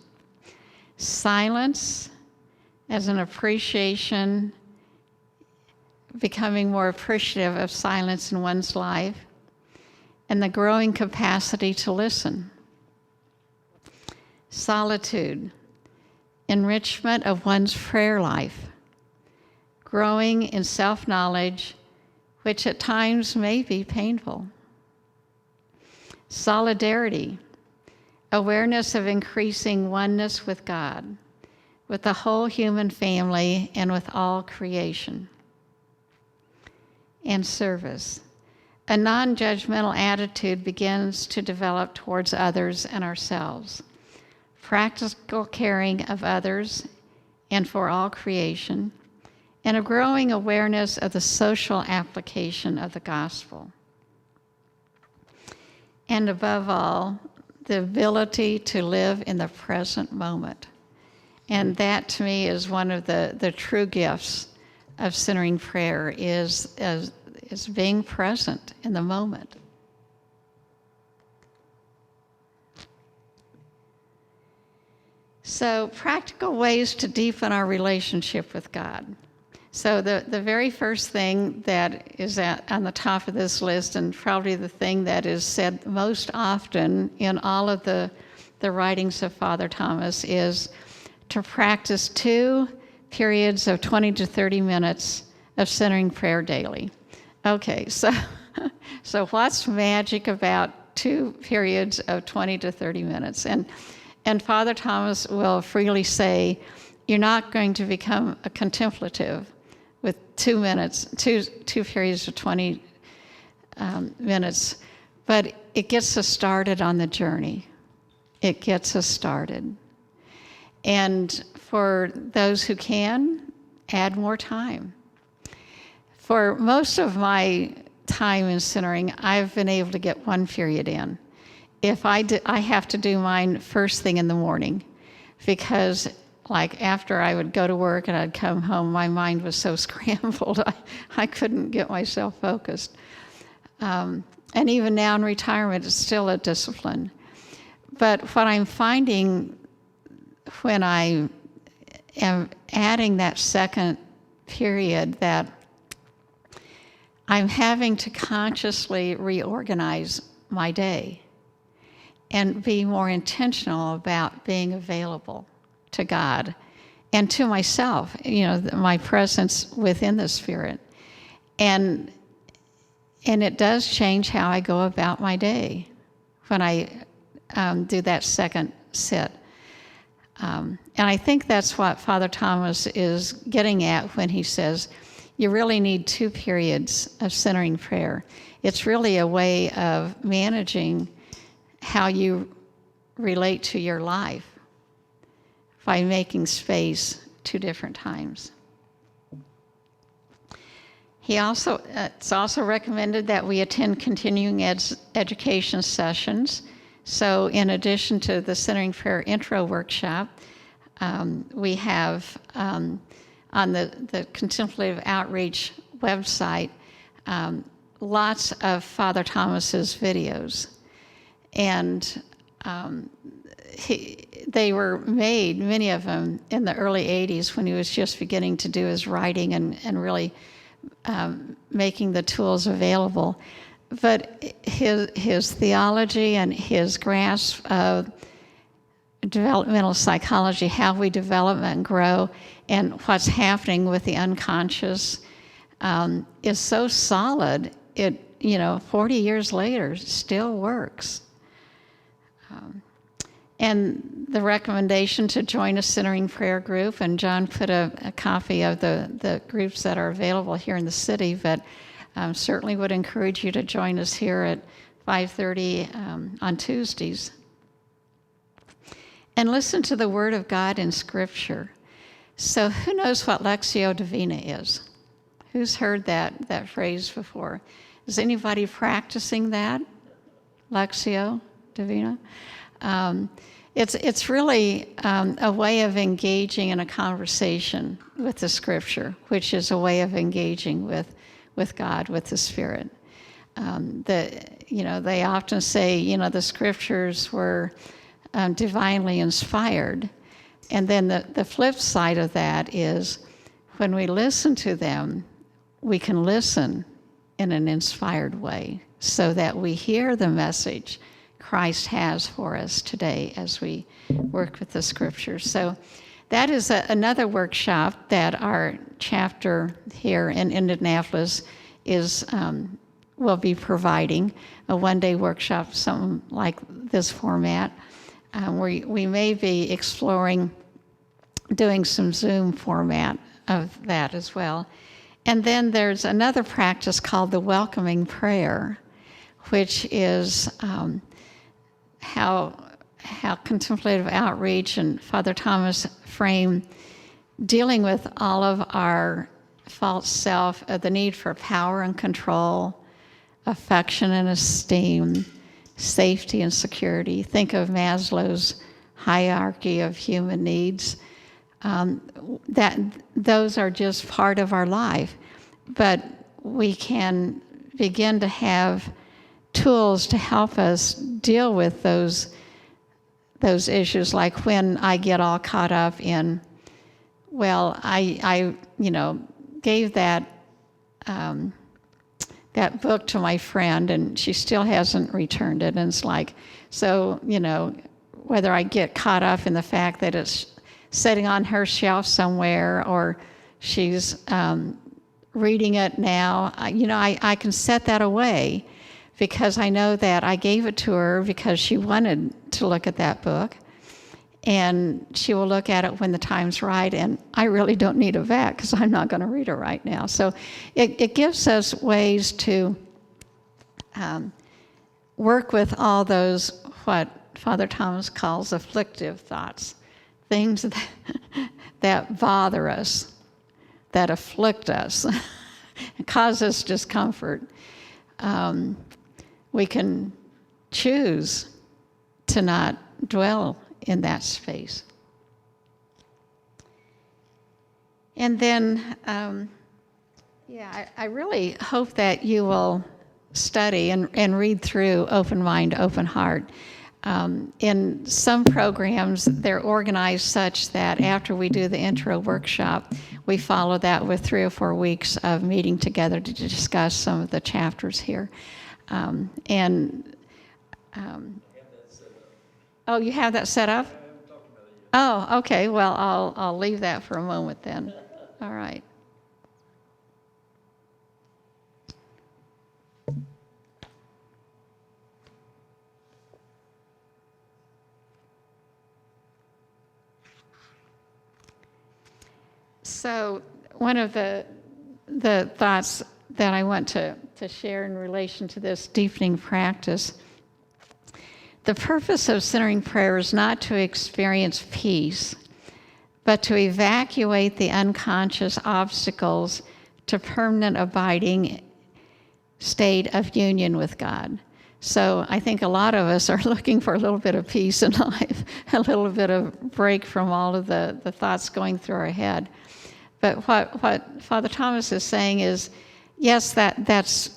Silence as an appreciation, becoming more appreciative of silence in one's life, and the growing capacity to listen. Solitude, enrichment of one's prayer life, growing in self-knowledge, which at times may be painful. Solidarity, awareness of increasing oneness with God, with the whole human family, and with all creation. And service, a non-judgmental attitude begins to develop towards others and ourselves. Practical caring of others and for all creation, and a growing awareness of the social application of the gospel. And above all, the ability to live in the present moment. And that to me is one of the true gifts of centering prayer is being present in the moment. So practical ways to deepen our relationship with God. So the very first thing that is on the top of this list, and probably the thing that is said most often in all of the writings of Father Thomas, is to practice 2 periods of 20 to 30 minutes of centering prayer daily. Okay, so what's magic about 2 periods of 20 to 30 minutes? And Father Thomas will freely say, you're not going to become a contemplative with 2 periods of 20 minutes, but it gets us started on the journey. It gets us started. And for those who can, add more time. For most of my time in centering, I've been able to get 1 period in. If I have to do mine first thing in the morning, because like after I would go to work and I'd come home, my mind was so scrambled, I couldn't get myself focused. And even now in retirement, it's still a discipline. But what I'm finding when I am adding that second period, that I'm having to consciously reorganize my day and be more intentional about being available to God and to myself, my presence within the Spirit. And it does change how I go about my day when I do that second sit. And I think that's what Father Thomas is getting at when he says, you really need 2 periods of centering prayer. It's really a way of managing how you relate to your life by making space 2 different times. It's also recommended that we attend continuing education sessions. So in addition to the Centering Prayer Intro Workshop, we have on the Contemplative Outreach website lots of Father Thomas's videos. And they were made, many of them, in the early 80s when he was just beginning to do his writing and really making the tools available. But his theology and his grasp of developmental psychology, how we develop and grow, and what's happening with the unconscious is so solid, it, 40 years later, still works. And the recommendation to join a centering prayer group, and John put a copy of the groups that are available here in the city, but certainly would encourage you to join us here at 5:30 on Tuesdays. And listen to the Word of God in Scripture. So who knows what Lectio Divina is? Who's heard that phrase before? Is anybody practicing that? Lectio Divina? It's really a way of engaging in a conversation with the Scripture, which is a way of engaging with God, with the Spirit. They often say, the Scriptures were divinely inspired. And then the flip side of that is when we listen to them, we can listen in an inspired way so that we hear the message Christ has for us today as we work with the Scriptures. So that is another workshop that our chapter here in Indianapolis will be providing, a one-day workshop, something like this format. We may be exploring doing some Zoom format of that as well. And then there's another practice called the welcoming prayer, which is how contemplative outreach and Father Thomas frame dealing with all of our false self, the need for power and control, affection and esteem, safety and security. Think of Maslow's hierarchy of human needs. That those are just part of our life, but we can begin to have tools to help us deal with those issues. Like when I get all caught up in, well, I gave that book to my friend and she still hasn't returned it, and it's like, so whether I get caught up in the fact that it's sitting on her shelf somewhere or she's reading it now, I can set that away because I know that I gave it to her because she wanted to look at that book, and she will look at it when the time's right, and I really don't need it back because I'm not going to read it right now. So it gives us ways to work with all those, what Father Thomas calls afflictive thoughts, things that bother us, that afflict us, and cause us discomfort. We can choose to not dwell in that space. And then, I really hope that you will study and read through Open Mind, Open Heart. In some programs, they're organized such that after we do the intro workshop, we follow that with 3 or 4 weeks of meeting together to discuss some of the chapters here. Oh, you have that set up? Oh, okay. Well, I'll leave that for a moment then. All right. So one of the thoughts that I want to share in relation to this deepening practice, the purpose of centering prayer is not to experience peace, but to evacuate the unconscious obstacles to permanent abiding state of union with God. So I think a lot of us are looking for a little bit of peace in life, a little bit of break from all of the thoughts going through our head. But what Father Thomas is saying is, yes, that's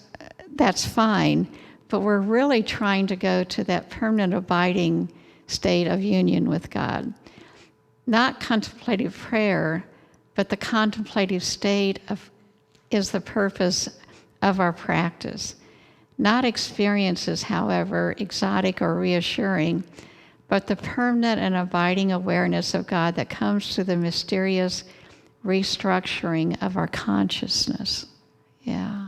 fine, but we're really trying to go to that permanent abiding state of union with God. Not contemplative prayer, but the contemplative state is the purpose of our practice. Not experiences, however, exotic or reassuring, but the permanent and abiding awareness of God that comes through the mysterious restructuring of our consciousness. Yeah.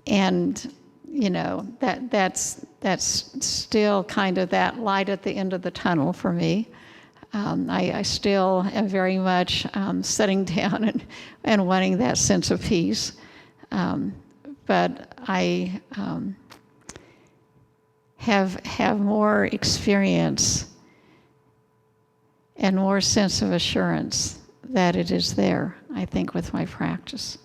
And that's still kind of that light at the end of the tunnel for me. I still am very much sitting down and wanting that sense of peace. But I have more experience and more sense of assurance that it is there, I think, with my practice.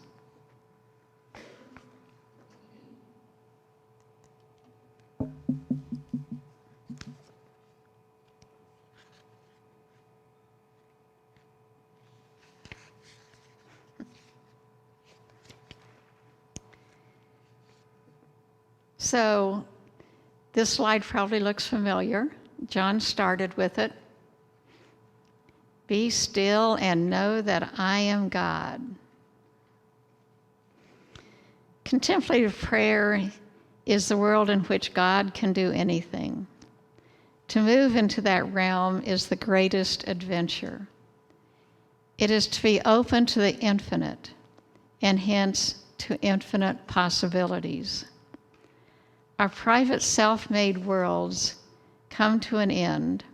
So this slide probably looks familiar. John started with it. Be still and know that I am God. Contemplative prayer is the world in which God can do anything. To move into that realm is the greatest adventure. It is to be open to the infinite, and hence to infinite possibilities. Our private self-made worlds come to an end.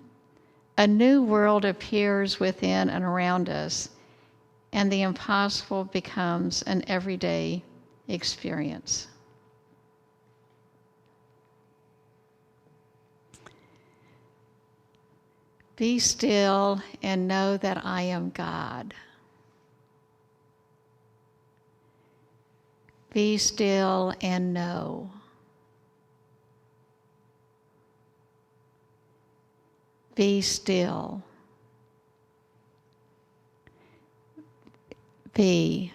A new world appears within and around us, and the impossible becomes an everyday experience. Be still and know that I am God. Be still and know. Be still. Be.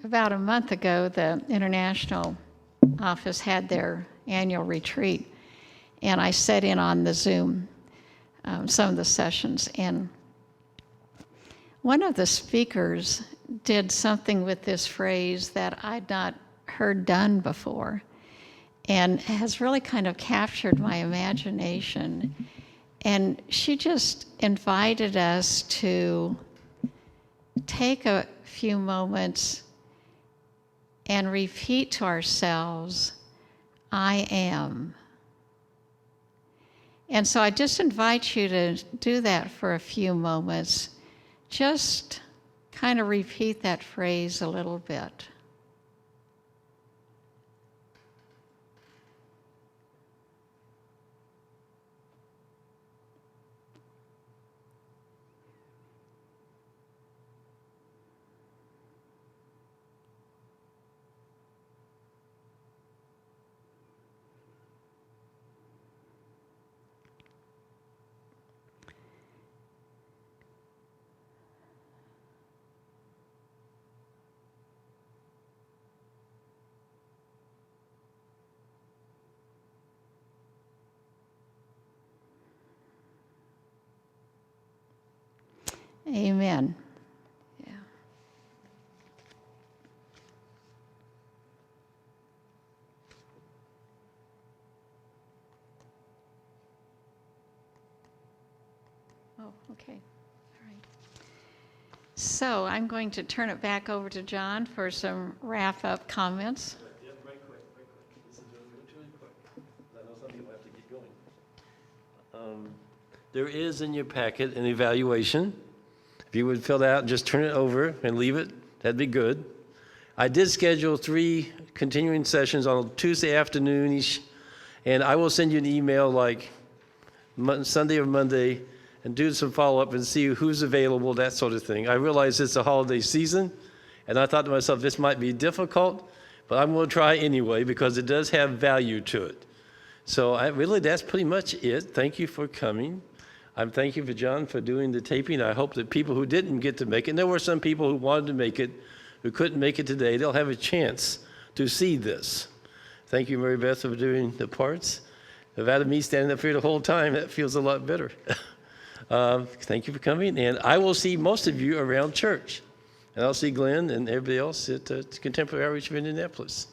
About a month ago, the International Office had their annual retreat, and I sat in on the Zoom, some of the sessions, and one of the speakers did something with this phrase that I'd not heard done before, and has really kind of captured my imagination. And she just invited us to take a few moments and repeat to ourselves, I am. And so I just invite you to do that for a few moments. Just kind of repeat that phrase a little bit. Amen. Yeah. Oh, okay. All right. So I'm going to turn it back over to John for some wrap-up comments. Yeah, very quick. This is really quick. I know some people have to get going. There is in your packet an evaluation. If you would fill that out, just turn it over and leave it, that'd be good. I did schedule 3 continuing sessions on Tuesday afternoon each, and I will send you an email like Sunday or Monday and do some follow-up and see who's available, that sort of thing. I realize it's a holiday season, and I thought to myself, this might be difficult, but I'm going to try anyway because it does have value to it. So that's pretty much it. Thank you for coming. I'm thank you for John for doing the taping. I hope that people who didn't get to make it, and there were some people who wanted to make it, who couldn't make it today, they'll have a chance to see this. Thank you, Mary Beth, for doing the parts. If out of me standing up here the whole time, that feels a lot better. Thank you for coming, and I will see most of you around church. And I'll see Glenn and everybody else at Contemporary Outreach of Indianapolis.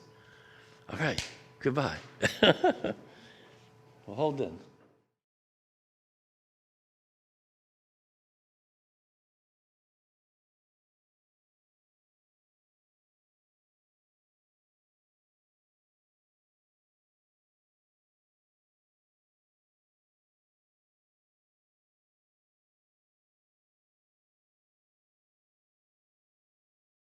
All right, goodbye. Well, hold on.